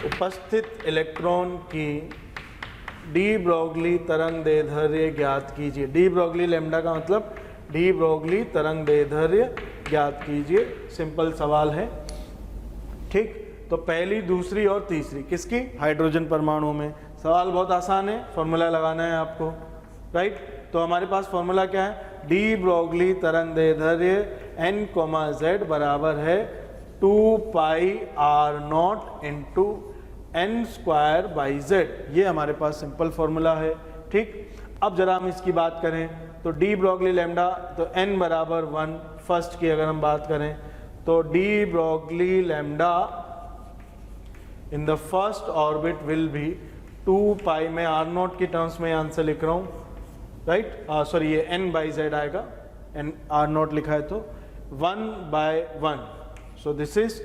उपस्थित इलेक्ट्रॉन की डी ब्रोगली तरंग दैर्ध्य ज्ञात कीजिए। डी ब्रोगली लैम्डा का मतलब डी ब्रोगली तरंग दैर्ध्य ज्ञात कीजिए। सिंपल सवाल है, ठीक। तो पहली, दूसरी और तीसरी किसकी? हाइड्रोजन परमाणु में। सवाल बहुत आसान है, फॉर्मूला लगाना है आपको, राइट। तो हमारे पास फॉर्मूला क्या है? डी ब्रोगली तरंग दैर्ध्य n, z बराबर है 2 pi r not into n square by z। ये हमारे पास सिंपल फॉर्मूला है, ठीक। अब जरा हम इसकी बात करें तो डी ब्रोगली लैम्डा, तो n बराबर 1, फर्स्ट की अगर हम बात करें तो de Broglie lambda in the first orbit will be 2 pi, मैं r नॉट की टर्म्स में आंसर लिख रहा हूँ, राइट। सॉरी, ये n बाई z आएगा, n r नॉट लिखा है तो 1 by 1, so this is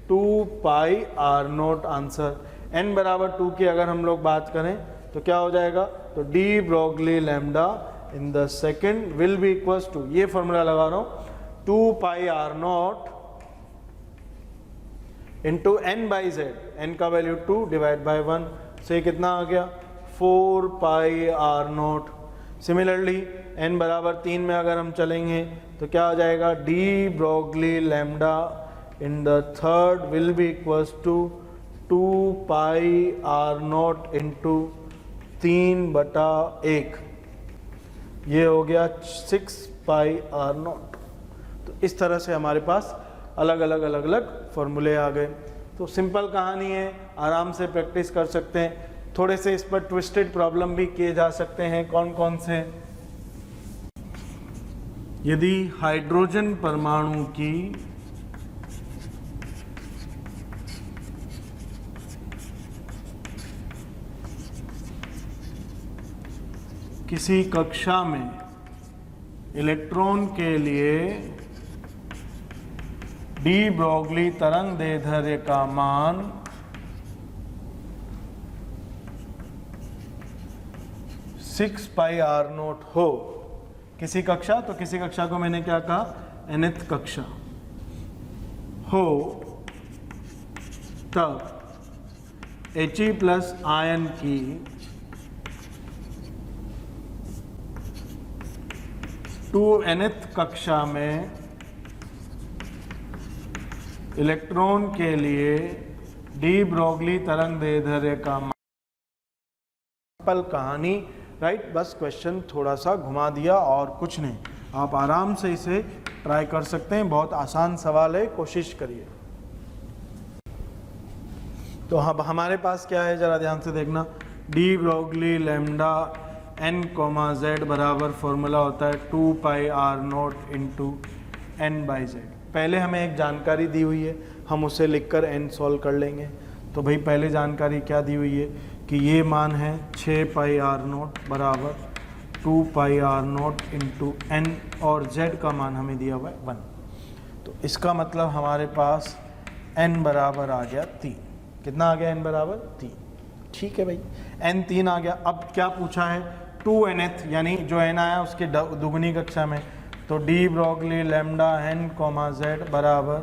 2 pi r not answer. n बराबर 2 की अगर हम लोग बात करें तो क्या हो जाएगा? तो de Broglie lambda in the second will be equals to, ये फॉर्मूला लगा रहा हूँ, 2 pi r not into n by z, n का वैल्यू 2 डिवाइड बाई 1 से कितना आ गया? 4 pi r not. Similarly n बराबर 3 में अगर हम चलेंगे तो क्या हो जाएगा? De Broglie lambda in the third will be equals to 2 pi r not into 3/1, ये हो गया 6 पाई r नॉट। तो इस तरह से हमारे पास अलग अलग फॉर्मूले आ गए। तो सिंपल कहानी है, आराम से प्रैक्टिस कर सकते हैं। थोड़े से इस पर ट्विस्टेड प्रॉब्लम भी किए जा सकते हैं। कौन कौन से? यदि हाइड्रोजन परमाणु की किसी कक्षा में इलेक्ट्रॉन के लिए डी ब्रोगली तरंग दैर्ध्य का मान 6 पाई r नॉट हो, किसी कक्षा, तो किसी कक्षा को मैंने क्या कहा? nth कक्षा हो, तब He प्लस आयन की टू nth कक्षा में इलेक्ट्रॉन के लिए डी ब्रोगली तरंग दैर्ध्य का मान। सिंपल कहानी, राइट। बस क्वेश्चन थोड़ा सा घुमा दिया और कुछ नहीं। आप आराम से इसे ट्राई कर सकते हैं, बहुत आसान सवाल है, कोशिश करिए। तो अब हमारे पास क्या है, जरा ध्यान से देखना। D Broglie lambda n, z बराबर फॉर्मूला होता है 2 pi r not into n by z। पहले हमें एक जानकारी दी हुई है, हम उसे लिखकर n सॉल्व कर लेंगे। तो भाई पहले जानकारी क्या दी हुई है कि ये मान है 6 पाई r नॉट बराबर 2 pi r not into n, और z का मान हमें दिया हुआ है 1। तो इसका मतलब हमारे पास n बराबर आ गया 3। कितना आ गया? n बराबर 3। ठीक है भाई, n 3 आ गया। अब क्या पूछा है? 2nth, यानी जो n आया उसके दुगनी कक्षा में। तो de Broglie lambda n, z बराबर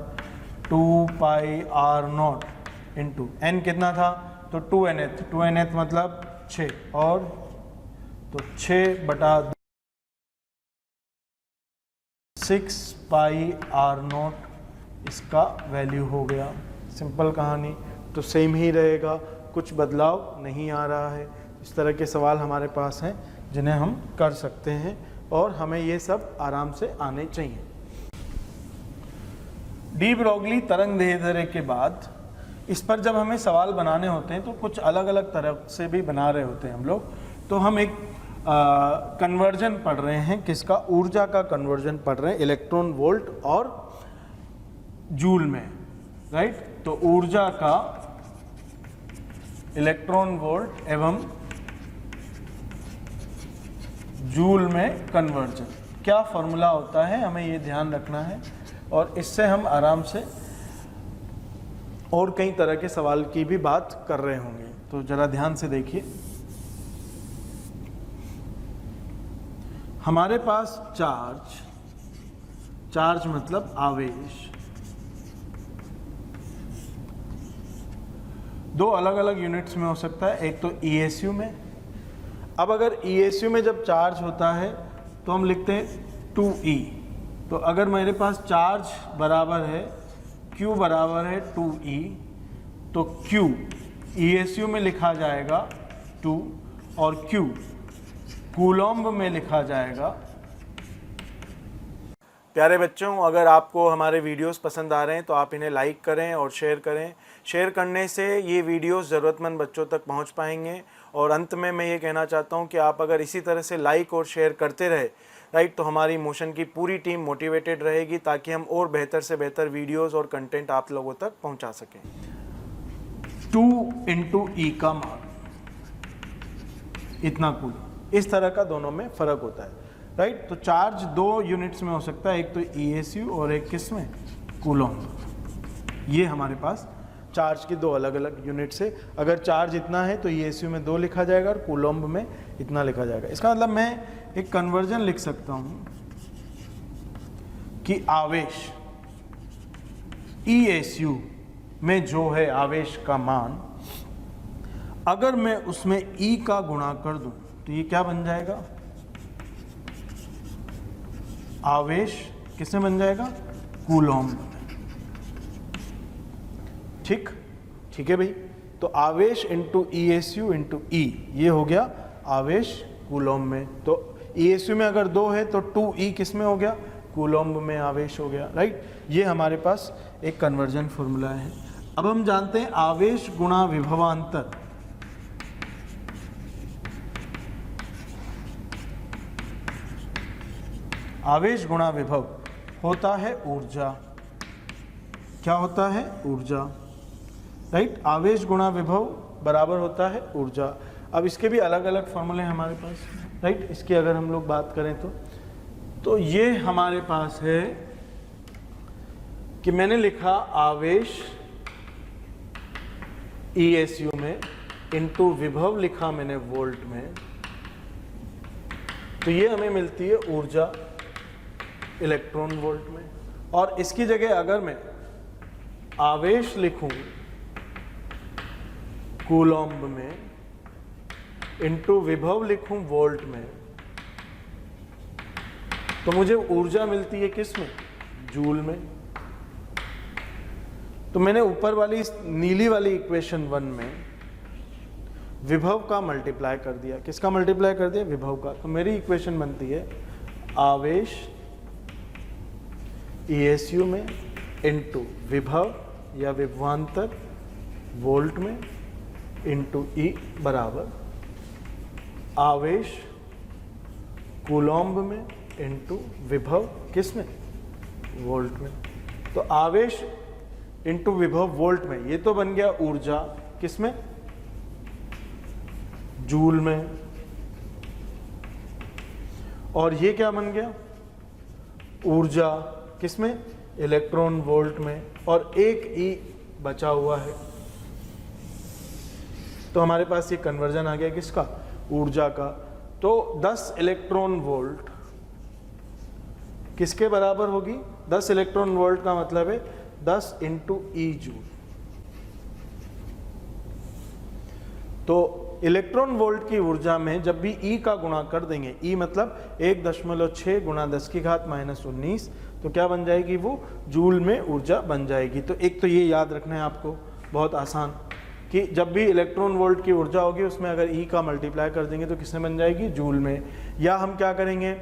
2 pi r not into n कितना था? तो 2nth मतलब 6, और तो 6/2 6 पाई r नॉट इसका वैल्यू हो गया। सिंपल कहानी, तो सेम ही रहेगा, कुछ बदलाव नहीं आ रहा है। इस तरह के सवाल हमारे पास हैं जिन्हें हम कर सकते हैं, और हमें ये सब आराम से आने चाहिए। डी ब्रोगली तरंग दैर्ध्य के बाद इस पर जब हमें सवाल बनाने होते हैं तो कुछ अलग अलग तरह से भी बना रहे होते हैं हम लोग। तो हम एक कन्वर्जन पढ़ रहे हैं, किसका? ऊर्जा का कन्वर्जन पढ़ रहे हैं, इलेक्ट्रॉन वोल्ट और जूल में, राइट। तो ऊर्जा का इलेक्ट्रॉन वोल्ट एवं जूल में कन्वर्जन, क्या फॉर्मूला होता है, हमें ये ध्यान रखना है। और इससे हम आराम से और कई तरह के सवाल की भी बात कर रहे होंगे। तो जरा ध्यान से देखिए, हमारे पास चार्ज मतलब आवेश, दो अलग अलग यूनिट्स में हो सकता है, एक तो ESU में। अब अगर ESU में जब चार्ज होता है तो हम लिखते हैं 2E। तो अगर मेरे पास चार्ज बराबर है Q बराबर है 2E, तो Q ESU में लिखा जाएगा 2 और Q कूलॉम्ब में लिखा जाएगा। प्यारे बच्चों, अगर आपको हमारे वीडियोस पसंद आ रहे हैं तो आप इन्हें लाइक करें और शेयर करें। शेयर करने से ये वीडियोस ज़रूरतमंद बच्चों तक पहुंच पाएंगे। और अंत में मैं ये कहना चाहता हूं कि आप अगर इसी तरह से लाइक और शेयर करते रहे, राइट, तो हमारी मोशन की पूरी टीम मोटिवेटेड रहेगी ताकि हम और बेहतर से बेहतर वीडियोज़ और कंटेंट आप लोगों तक पहुँचा सकें। 2 × E का मान इतना कूलम, इस तरह का दोनों में फ़र्क होता है, राइट। तो चार्ज दो यूनिट्स में हो सकता है, एक तो ESU और एक किस में, कूलॉम्ब। ये हमारे पास चार्ज की दो अलग अलग यूनिट्स है। अगर चार्ज इतना है तो ESU में 2 लिखा जाएगा और कूलॉम्ब में इतना लिखा जाएगा। इसका मतलब मैं एक कन्वर्जन लिख सकता हूँ कि आवेश ESU में जो है आवेश का मान, अगर मैं उसमें E का गुणा कर दूं तो ये क्या बन जाएगा, आवेश किसमें बन जाएगा, कूलॉम्ब में। ठीक है भाई। तो आवेश इंटू ESU इंटू E, ये हो गया आवेश कूलॉम्ब में। तो ESU में अगर 2 है तो 2E किस में हो गया, कूलॉम्ब में आवेश हो गया, राइट। ये हमारे पास एक कन्वर्जन फॉर्मूला है। अब हम जानते हैं आवेश गुणा विभवांतर। आवेश गुणा विभव होता है ऊर्जा। क्या होता है, ऊर्जा, राइट। आवेश गुणा विभव बराबर होता है ऊर्जा। अब इसके भी अलग अलग फॉर्मूले हैं हमारे पास, राइट। इसकी अगर हम लोग बात करें तो ये हमारे पास है कि मैंने लिखा आवेश ESU में इंटू विभव लिखा मैंने वोल्ट में, तो ये हमें मिलती है ऊर्जा इलेक्ट्रॉन वोल्ट में। और इसकी जगह अगर मैं आवेश लिखूं कूलॉम्ब में इंटू विभव लिखूं वोल्ट में, तो मुझे ऊर्जा मिलती है किस में, जूल में। तो मैंने ऊपर वाली इस नीली वाली इक्वेशन 1 में विभव का मल्टीप्लाई कर दिया। किसका मल्टीप्लाई कर दिया, विभव का। तो मेरी इक्वेशन बनती है आवेश ESU में इंटू विभव या विभवांतर वोल्ट में इंटू E बराबर आवेश कूलॉम्ब में इंटू विभव किस में, वोल्ट में। तो आवेश इंटू विभव वोल्ट में, ये तो बन गया ऊर्जा किस में, जूल में। और ये क्या बन गया, ऊर्जा किस में, इलेक्ट्रॉन वोल्ट में। और एक E बचा हुआ है, तो हमारे पास ये कन्वर्जन आ गया किसका, ऊर्जा का। तो 10 इलेक्ट्रॉन वोल्ट किसके बराबर होगी, 10 इलेक्ट्रॉन वोल्ट का मतलब है 10 इंटू E जूल। तो इलेक्ट्रॉन वोल्ट की ऊर्जा में जब भी E का गुणा कर देंगे, E मतलब 1.6 गुणा 10 की घात -19, तो क्या बन जाएगी, वो जूल में ऊर्जा बन जाएगी। तो एक तो ये याद रखना है आपको, बहुत आसान, कि जब भी इलेक्ट्रॉन वोल्ट की ऊर्जा होगी उसमें अगर E का मल्टीप्लाई कर देंगे तो किसमें बन जाएगी, जूल में। या हम क्या करेंगे,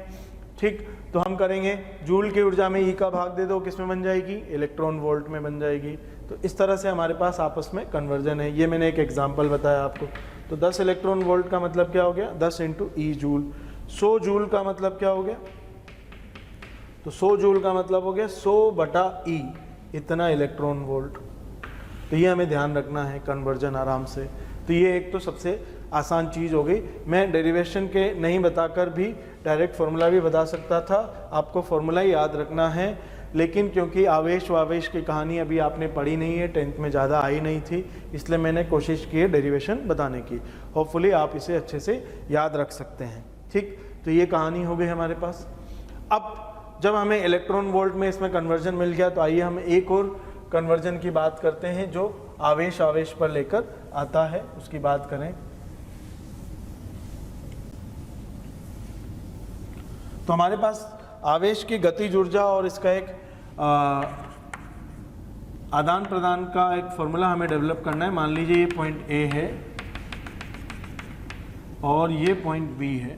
ठीक, तो हम करेंगे जूल की ऊर्जा में E का भाग दे दो, किसमें बन जाएगी, इलेक्ट्रॉन वोल्ट में बन जाएगी। तो इस तरह से हमारे पास आपस में कन्वर्जन है। ये मैंने एक एग्जांपल बताया आपको। तो 10 इलेक्ट्रॉन वोल्ट का मतलब क्या हो गया, 10 इंटू E जूल। 100 जूल का मतलब क्या हो गया, तो 100 जूल का मतलब हो गया 100/E, इतना इलेक्ट्रॉन वोल्ट। तो ये हमें ध्यान रखना है, कन्वर्जन आराम से। तो ये एक तो सबसे आसान चीज़ हो गई। मैं डेरिवेशन के नहीं बताकर भी डायरेक्ट फार्मूला भी बता सकता था, आपको फार्मूला ही याद रखना है। लेकिन क्योंकि आवेश वावेश की कहानी अभी आपने पढ़ी नहीं है, 10th में ज़्यादा आई नहीं थी, इसलिए मैंने कोशिश की है डेरिवेशन बताने की। होपफुली आप इसे अच्छे से याद रख सकते हैं, ठीक। तो ये कहानी हो गई हमारे पास। अब जब हमें इलेक्ट्रॉन वोल्ट में इसमें कन्वर्जन मिल गया, तो आइए हम एक और कन्वर्जन की बात करते हैं जो आवेश आवेश पर लेकर आता है उसकी बात करें तो हमारे पास आवेश की गतिज ऊर्जा और इसका एक आदान प्रदान का एक फॉर्मूला हमें डेवलप करना है। मान लीजिए ये पॉइंट ए है और ये पॉइंट बी है।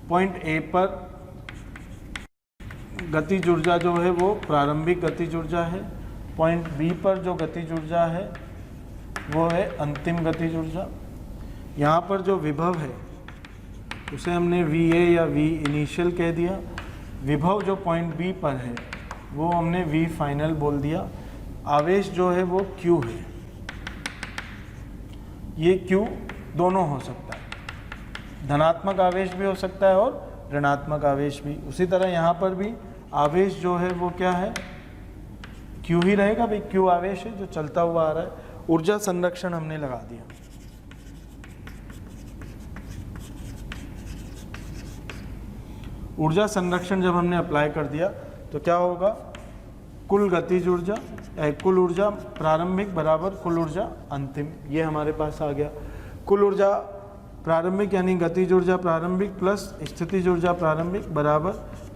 पॉइंट ए पर गतिज ऊर्जा जो है वो प्रारंभिक गतिज ऊर्जा है, पॉइंट बी पर जो गतिज ऊर्जा है वो है अंतिम गतिज ऊर्जा। यहाँ पर जो विभव है उसे हमने VA या V इनिशियल कह दिया। विभव जो पॉइंट बी पर है वो हमने V फाइनल बोल दिया। आवेश जो है वो Q है, ये Q दोनों हो सकता है, धनात्मक आवेश भी हो सकता है और ऋणात्मक आवेश भी। उसी तरह यहाँ पर भी आवेश जो है वो क्या है, Q ही रहेगा भाई, Q आवेश है जो चलता हुआ आ रहा है। ऊर्जा संरक्षण हमने लगा दिया। ऊर्जा संरक्षण जब हमने अप्लाई कर दिया तो क्या होगा, कुल गतिज ऊर्जा कुल ऊर्जा प्रारंभिक बराबर कुल ऊर्जा अंतिम, ये हमारे पास आ गया। कुल ऊर्जा प्रारंभिक यानी गतिज ऊर्जा प्रारंभिक प्लस स्थितिज ऊर्जा प्रारंभिक बराबर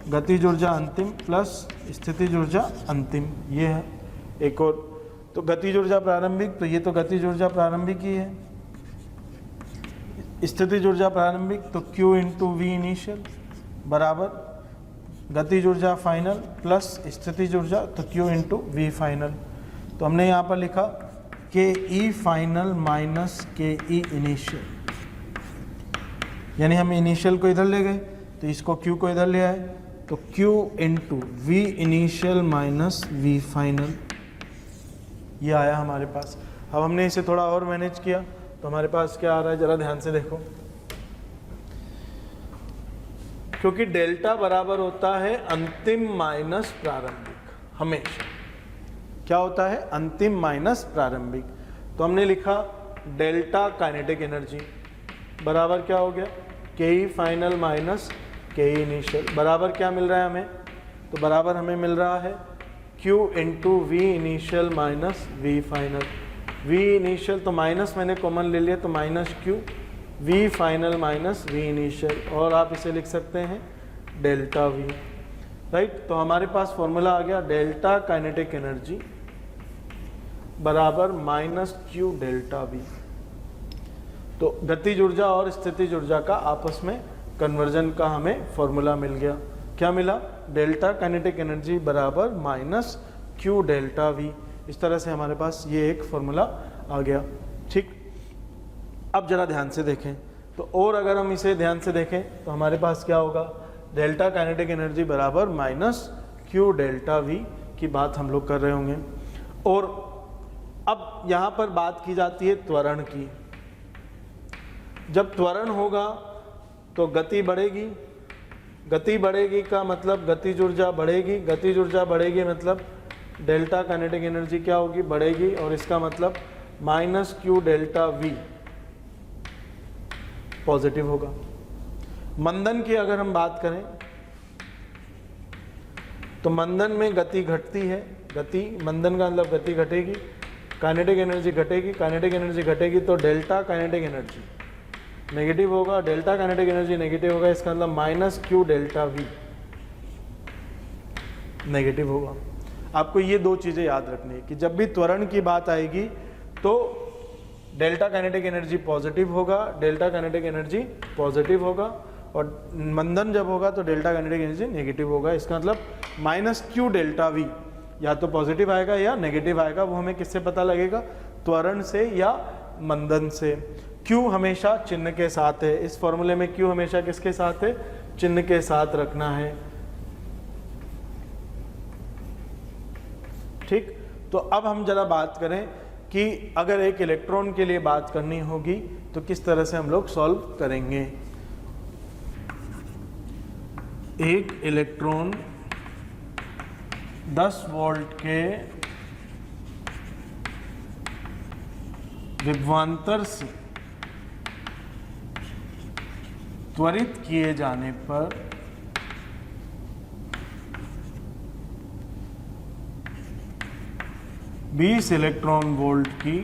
गतिज ऊर्जा अंतिम प्लस स्थितिज ऊर्जा अंतिम, ये है। एक और तो गतिज ऊर्जा प्रारंभिक, तो ये तो गतिज ऊर्जा प्रारंभिक ही है। स्थितिज ऊर्जा प्रारंभिक तो Q इंटू V इनिशियल बराबर गतिज ऊर्जा फाइनल प्लस स्थितिज ऊर्जा तो Q इंटू V फाइनल। तो हमने यहाँ पर लिखा KE final minus KE initial, यानी हम इनिशियल को इधर ले गए तो इसको Q को इधर ले आए तो Q into V initial minus V final, ये आया हमारे पास। अब हमने इसे थोड़ा और मैनेज किया तो हमारे पास क्या आ रहा है, जरा ध्यान से देखो। क्योंकि डेल्टा बराबर होता है अंतिम माइनस प्रारंभिक, हमेशा क्या होता है, अंतिम माइनस प्रारंभिक। तो हमने लिखा डेल्टा काइनेटिक एनर्जी बराबर क्या हो गया, KE final minus KE initial बराबर क्या मिल रहा है हमें, तो बराबर हमें मिल रहा है Q into V initial minus V final. V initial तो माइनस मैंने कॉमन ले लिया तो minus Q, V final minus V initial, और आप इसे लिख सकते हैं डेल्टा V, राइट। तो हमारे पास फॉर्मूला आ गया डेल्टा काइनेटिक एनर्जी बराबर माइनस Q डेल्टा V। तो गतिज ऊर्जा और स्थितिज ऊर्जा का आपस में कन्वर्जन का हमें फॉर्मूला मिल गया। क्या मिला, डेल्टा काइनेटिक एनर्जी बराबर माइनस Q डेल्टा V। इस तरह से हमारे पास ये एक फॉर्मूला आ गया, ठीक। अब जरा ध्यान से देखें तो, और अगर हम इसे ध्यान से देखें तो हमारे पास क्या होगा, डेल्टा काइनेटिक एनर्जी बराबर माइनस Q डेल्टा V की बात हम लोग कर रहे होंगे। और अब यहाँ पर बात की जाती है त्वरण की। जब त्वरण होगा तो गति बढ़ेगी, गति बढ़ेगी का मतलब गतिज ऊर्जा बढ़ेगी, गतिज ऊर्जा बढ़ेगी मतलब डेल्टा काइनेटिक एनर्जी क्या होगी, बढ़ेगी, और इसका मतलब minus Q delta V positive होगा। मंदन की अगर हम बात करें तो मंदन में गति घटती है, गति मंदन का मतलब गति घटेगी, काइनेटिक एनर्जी घटेगी, काइनेटिक एनर्जी घटेगी तो डेल्टा काइनेटिक एनर्जी नेगेटिव होगा, डेल्टा काइनेटिक एनर्जी नेगेटिव होगा, इसका मतलब minus Q delta V negative होगा। आपको ये दो चीज़ें याद रखनी है कि जब भी त्वरण की बात आएगी तो डेल्टा काइनेटिक एनर्जी पॉजिटिव होगा, डेल्टा काइनेटिक एनर्जी पॉजिटिव होगा, और मंदन जब होगा तो डेल्टा काइनेटिक एनर्जी नेगेटिव होगा। इसका मतलब माइनस Q डेल्टा V या तो पॉजिटिव आएगा या नेगेटिव आएगा, वो हमें किससे पता लगेगा, त्वरण से या मंदन से। Q हमेशा चिन्ह के साथ है, इस फॉर्मूले में Q हमेशा किसके साथ है, चिन्ह के साथ रखना है, ठीक। तो अब हम जरा बात करें कि अगर एक इलेक्ट्रॉन के लिए बात करनी होगी तो किस तरह से हम लोग सॉल्व करेंगे। एक इलेक्ट्रॉन 10 वोल्ट के विभवांतर से त्वरित किए जाने पर बीस इलेक्ट्रॉन वोल्ट की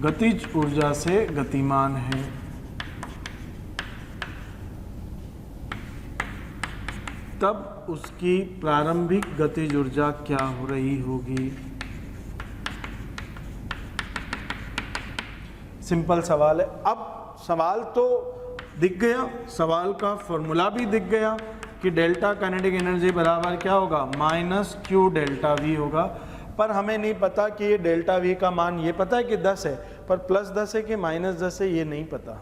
गतिज ऊर्जा से गतिमान है। तब उसकी प्रारंभिक गतिज ऊर्जा क्या हो रही होगी? सिंपल सवाल है। अब सवाल तो दिख गया, सवाल का फॉर्मूला भी दिख गया कि डेल्टा काइनेटिक एनर्जी बराबर क्या होगा, माइनस क्यू डेल्टा वी होगा। पर हमें नहीं पता कि ये डेल्टा वी का मान, ये पता है कि 10 है, पर प्लस 10 है कि माइनस 10 है ये नहीं पता।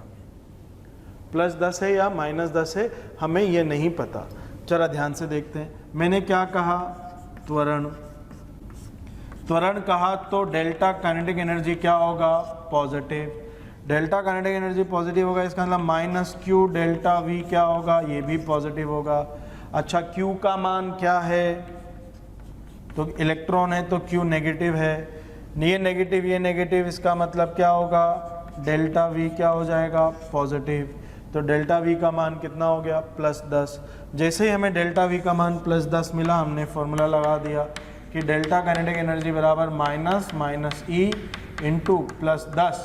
प्लस 10 है या माइनस 10 है हमें ये नहीं पता। जरा ध्यान से देखते हैं। मैंने क्या कहा, त्वरण। त्वरण कहा तो डेल्टा काइनेटिक एनर्जी क्या होगा, positive. Delta kinetic energy positive होगा, इसका मतलब माइनस क्यू डेल्टा वी क्या होगा, ये भी पॉजिटिव होगा। अच्छा, क्यू का मान क्या है, तो इलेक्ट्रॉन है तो क्यू नेगेटिव है, ये नेगेटिव, इसका मतलब क्या होगा, डेल्टा वी क्या हो जाएगा, पॉजिटिव। तो डेल्टा वी का मान कितना हो गया, प्लस 10। जैसे ही हमें डेल्टा वी का मान प्लस 10 मिला, हमने फॉर्मूला लगा दिया कि डेल्टा काइनेटिक एनर्जी बराबर माइनस ई इंटू प्लस 10,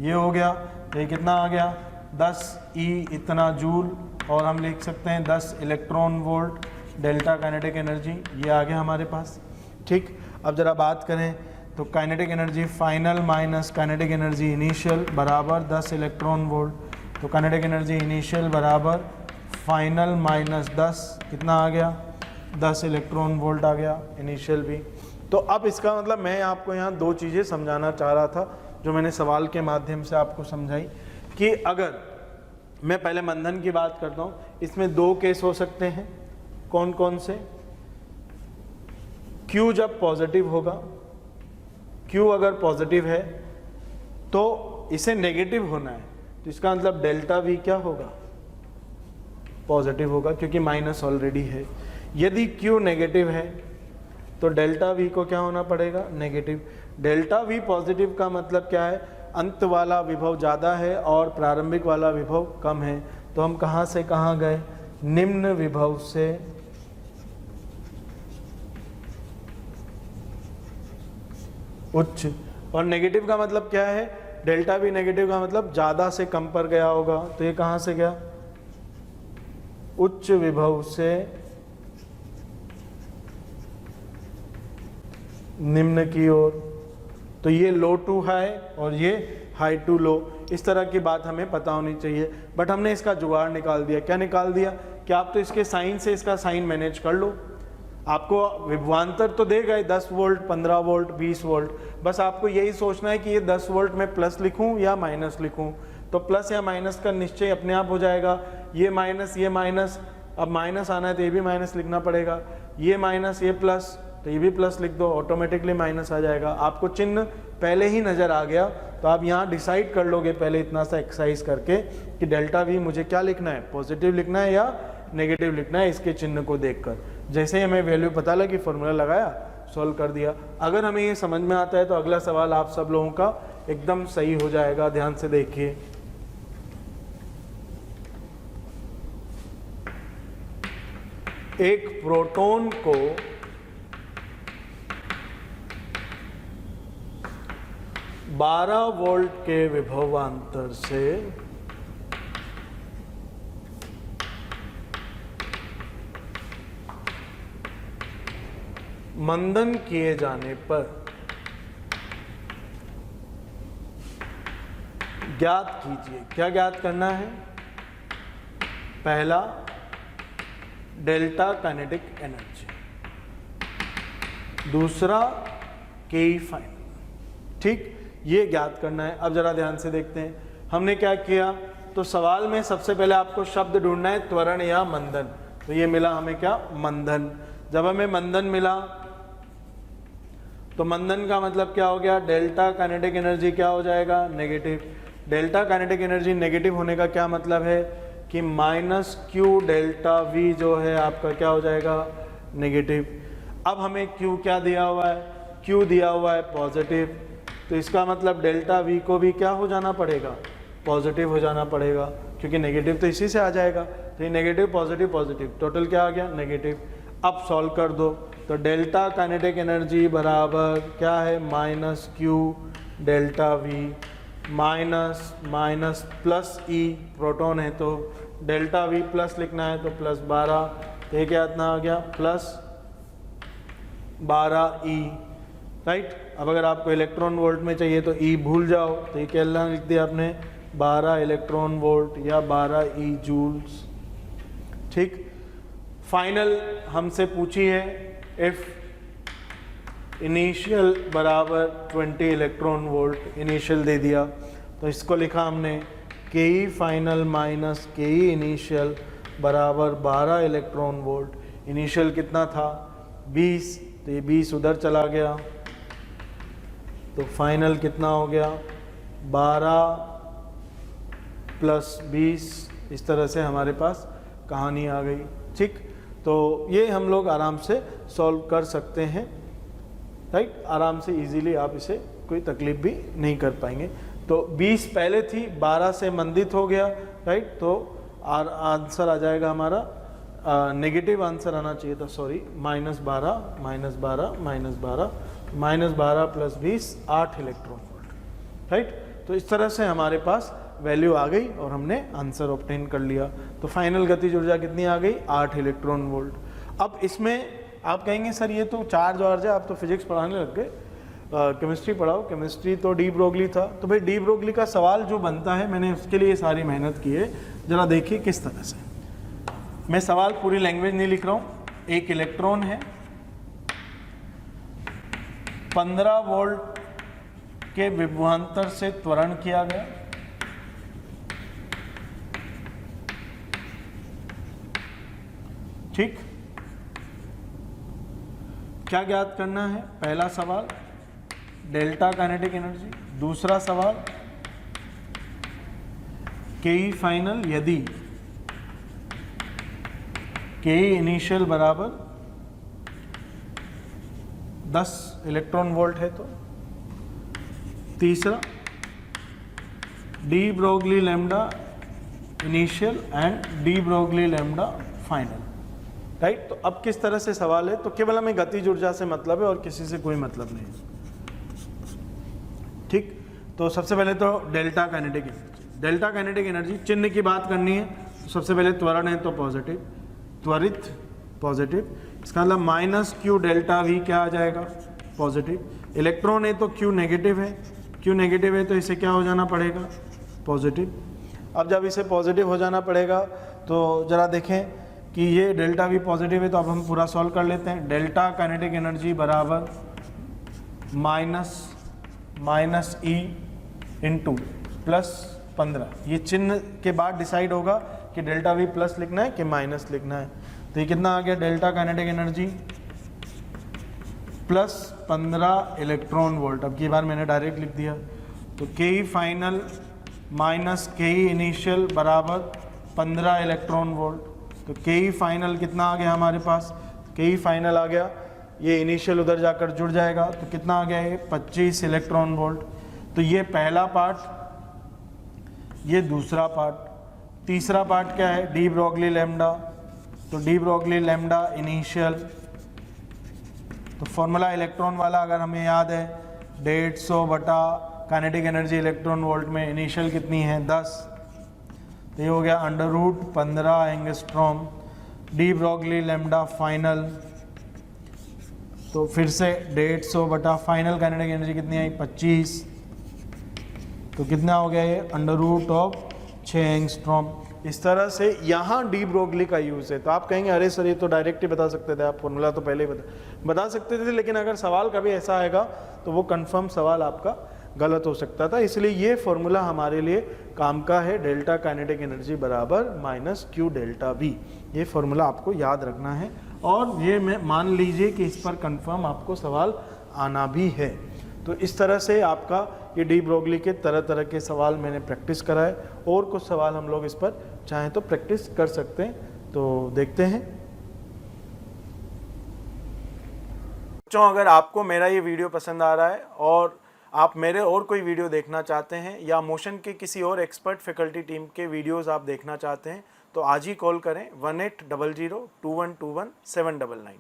ये हो गया। ये कितना आ गया, 10 ई इतना जूल, और हम लिख सकते हैं 10 electron volt delta kinetic energy, ये आ गया हमारे पास। ठीक, अब जरा बात करें तो kinetic energy final minus kinetic energy initial बराबर 10 इलेक्ट्रॉन वोल्ट। तो काइनेटिक एनर्जी इनिशियल बराबर फाइनल माइनस 10, कितना आ गया, 10 इलेक्ट्रॉन वोल्ट आ गया, इनिशियल भी। तो अब इसका मतलब मैं आपको यहाँ दो चीज़ें समझाना चाह रहा था जो मैंने सवाल के माध्यम से आपको समझाई, कि अगर मैं पहले मंदन की बात करता हूँ, इसमें दो केस हो सकते हैं। कौन कौन से? Q जब पॉजिटिव होगा, Q अगर पॉजिटिव है तो इसे नेगेटिव होना है, तो इसका मतलब डेल्टा V क्या होगा, पॉजिटिव होगा, क्योंकि माइनस ऑलरेडी है। यदि Q नेगेटिव है तो डेल्टा V को क्या होना पड़ेगा, नेगेटिव। डेल्टा V पॉजिटिव का मतलब क्या है, अंत वाला विभव ज़्यादा है और प्रारंभिक वाला विभव कम है। तो हम कहाँ से कहाँ गए, निम्न विभव से उच्च। और नेगेटिव का मतलब क्या है, डेल्टा V नेगेटिव का मतलब ज़्यादा से कम पर गया होगा, तो ये कहाँ से गया, उच्च विभव से निम्न की ओर। तो ये लो टू हाई और ये हाई टू लो, इस तरह की बात हमें पता होनी चाहिए। बट हमने इसका जुगाड़ निकाल दिया। क्या निकाल दिया कि आप तो इसके साइन से इसका साइन मैनेज कर लो। आपको विभवांतर तो देगा ही, 10 वोल्ट, 15 वोल्ट, 20 वोल्ट। बस आपको यही सोचना है कि ये 10 वोल्ट में प्लस लिखूं या माइनस लिखूं। तो प्लस या माइनस का निश्चय अपने आप हो जाएगा। ये माइनस, अब माइनस आना है तो ये भी माइनस लिखना पड़ेगा। ये माइनस, ये प्लस, तो ये भी प्लस लिख दो, ऑटोमेटिकली माइनस आ जाएगा। आपको चिन्ह पहले ही नज़र आ गया, तो आप यहाँ डिसाइड कर लोगे पहले इतना सा एक्सरसाइज करके कि डेल्टा V मुझे क्या लिखना है, पॉजिटिव लिखना है या नेगेटिव लिखना है, इसके चिन्ह को देखकर। जैसे ही हमें वैल्यू पता लगी, फॉर्मूला लगाया, सॉल्व कर दिया। अगर हमें ये समझ में आता है तो अगला सवाल आप सब लोगों का एकदम सही हो जाएगा। ध्यान से देखिए, एक प्रोटॉन को बारह वोल्ट के विभवांतर से मंदन किए जाने पर ज्ञात कीजिए। क्या ज्ञात करना है, पहला डेल्टा काइनेटिक एनर्जी, दूसरा के फाइनल। ठीक, ये ज्ञात करना है। अब जरा ध्यान से देखते हैं हमने क्या किया। तो सवाल में सबसे पहले आपको शब्द ढूंढना है, त्वरण या मंदन। तो ये मिला हमें क्या, मंदन। जब हमें मंदन मिला तो मंदन का मतलब क्या हो गया, डेल्टा काइनेटिक एनर्जी क्या हो जाएगा, negative. Delta kinetic energy negative होने का क्या मतलब है कि माइनस क्यू डेल्टा V जो है आपका क्या हो जाएगा, नेगेटिव। अब हमें Q क्या दिया हुआ है, Q दिया हुआ है पॉजिटिव। तो इसका मतलब डेल्टा V को भी क्या हो जाना पड़ेगा, पॉजिटिव हो जाना पड़ेगा, क्योंकि नेगेटिव तो इसी से आ जाएगा। तो ये नेगेटिव पॉजिटिव पॉजिटिव, टोटल क्या आ गया, नेगेटिव। अब सॉल्व कर दो तो डेल्टा काइनेटिक एनर्जी बराबर क्या है, minus Q delta V, minus minus plus E, proton है तो डेल्टा वी प्लस लिखना है तो प्लस 12, तो ये क्या इतना आ गया प्लस 12 ई, राइट। अब अगर आपको इलेक्ट्रॉन वोल्ट में चाहिए तो ई भूल जाओ, तो ये क्या लिख दिया आपने 12 इलेक्ट्रॉन वोल्ट या 12 ई जूल्स, ठीक। फाइनल हमसे पूछी है इफ इनिशियल बराबर 20 इलेक्ट्रॉन वोल्ट, इनिशियल दे दिया तो इसको लिखा हमने के ई फाइनल माइनस के ई इनिशियल बराबर 12 इलेक्ट्रॉन वोल्ट। इनिशियल कितना था 20, तो ये 20 उधर चला गया, तो फाइनल कितना हो गया 12 प्लस 20। इस तरह से हमारे पास कहानी आ गई, ठीक। तो ये हम लोग आराम से सॉल्व कर सकते हैं, राइट, आराम से इजीली, आप इसे कोई तकलीफ भी नहीं कर पाएंगे। तो 20 पहले थी, 12 से मंदित हो गया, राइट, तो आंसर आ जाएगा हमारा नेगेटिव आंसर आना चाहिए था, sorry, -12 -12 -12 -12 plus 20 8 electron volt, right. तो इस तरह से हमारे पास वैल्यू आ गई और हमने आंसर ऑब्टेन कर लिया। तो फाइनल गतिज ऊर्जा कितनी आ गई 8 इलेक्ट्रॉन वोल्ट। अब इसमें आप कहेंगे सर ये तो चार्ज वार्ज है, आप तो फिजिक्स पढ़ाने लग गए, केमिस्ट्री पढ़ाओ, केमिस्ट्री तो डी ब्रोगली था। तो भाई डी ब्रोगली का सवाल जो बनता है, मैंने उसके लिए सारी मेहनत की है, ज़रा देखिए किस तरह से। मैं सवाल पूरी लैंग्वेज नहीं लिख रहा हूँ। एक इलेक्ट्रॉन है, 15 वोल्ट के विभवांतर से त्वरण किया गया, ठीक। क्या ज्ञात करना है, पहला सवाल डेल्टा काइनेटिक एनर्जी, दूसरा सवाल के ई फाइनल यदि के ई इनिशियल बराबर 10 इलेक्ट्रॉन वोल्ट है तो, तीसरा D Broglie lambda initial and D Broglie lambda final, right. तो अब किस तरह से सवाल है, तो केवल हमें गतिज ऊर्जा से मतलब है और किसी से कोई मतलब नहीं, ठीक। तो सबसे पहले तो delta kinetic energy, delta kinetic energy चिन्ह की बात करनी है तो सबसे पहले त्वरण है तो पॉजिटिव, त्वरित पॉजिटिव, इसका मतलब माइनस क्यू डेल्टा वी क्या आ जाएगा पॉजिटिव। इलेक्ट्रॉन है तो क्यू नेगेटिव है, क्यू नेगेटिव है तो इसे क्या हो जाना पड़ेगा पॉजिटिव। अब जब इसे पॉजिटिव हो जाना पड़ेगा तो ज़रा देखें कि ये डेल्टा वी पॉजिटिव है, तो अब हम पूरा सॉल्व कर लेते हैं। डेल्टा काइनेटिक एनर्जी बराबर माइनस ई इंटू प्लस 15। ये चिन्ह के बाद डिसाइड होगा कि डेल्टा वी प्लस लिखना है कि माइनस लिखना है। तो ये कितना आ गया delta kinetic energy plus 15 electron volt. अब की बार मैंने डायरेक्ट लिख दिया, तो के ई फाइनल माइनस के ई इनिशियल बराबर 15 इलेक्ट्रॉन वोल्ट। तो के ई फाइनल कितना आ गया हमारे पास, के ई फाइनल आ गया, ये इनिशियल उधर जाकर जुड़ जाएगा, तो कितना आ गया ये 25 इलेक्ट्रॉन वोल्ट। तो ये पहला पार्ट, ये दूसरा पार्ट। तीसरा पार्ट क्या है डी ब्रोगली लैम्डा, तो डी ब्रोगली लैम्डा इनिशियल, तो फॉर्मूला इलेक्ट्रॉन वाला अगर हमें याद है 150 बटा काइनेटिक एनर्जी इलेक्ट्रॉन वोल्ट में इनिशियल कितनी है 10, तो ये हो गया √15 angstrom. D Broglie lambda final, तो फिर से 150 बटा फाइनल काइनेटिक एनर्जी कितनी आई 25, तो कितना हो गया ये √6 एंगस्ट्रॉम। इस तरह से यहाँ डी ब्रोगली का यूज़ है। तो आप कहेंगे अरे सर ये तो डायरेक्ट ही बता सकते थे, आप फॉर्मूला तो पहले ही बता सकते थे, लेकिन अगर सवाल कभी ऐसा आएगा तो वो कंफर्म सवाल आपका गलत हो सकता था। इसलिए ये फॉर्मूला हमारे लिए काम का है, डेल्टा काइनेटिक एनर्जी बराबर -q डेल्टा वी। ये फॉर्मूला आपको याद रखना है और ये मान लीजिए कि इस पर कंफर्म आपको सवाल आना भी है। तो इस तरह से आपका ये डी ब्रोगली के तरह तरह के सवाल मैंने प्रैक्टिस कराए, और कुछ सवाल हम लोग इस पर चाहें तो प्रैक्टिस कर सकते हैं। तो देखते हैं बच्चों, अगर आपको मेरा ये वीडियो पसंद आ रहा है और आप मेरे और कोई वीडियो देखना चाहते हैं या मोशन के किसी और एक्सपर्ट फैकल्टी टीम के वीडियोस आप देखना चाहते हैं तो आज ही कॉल करें 1800 2121 799।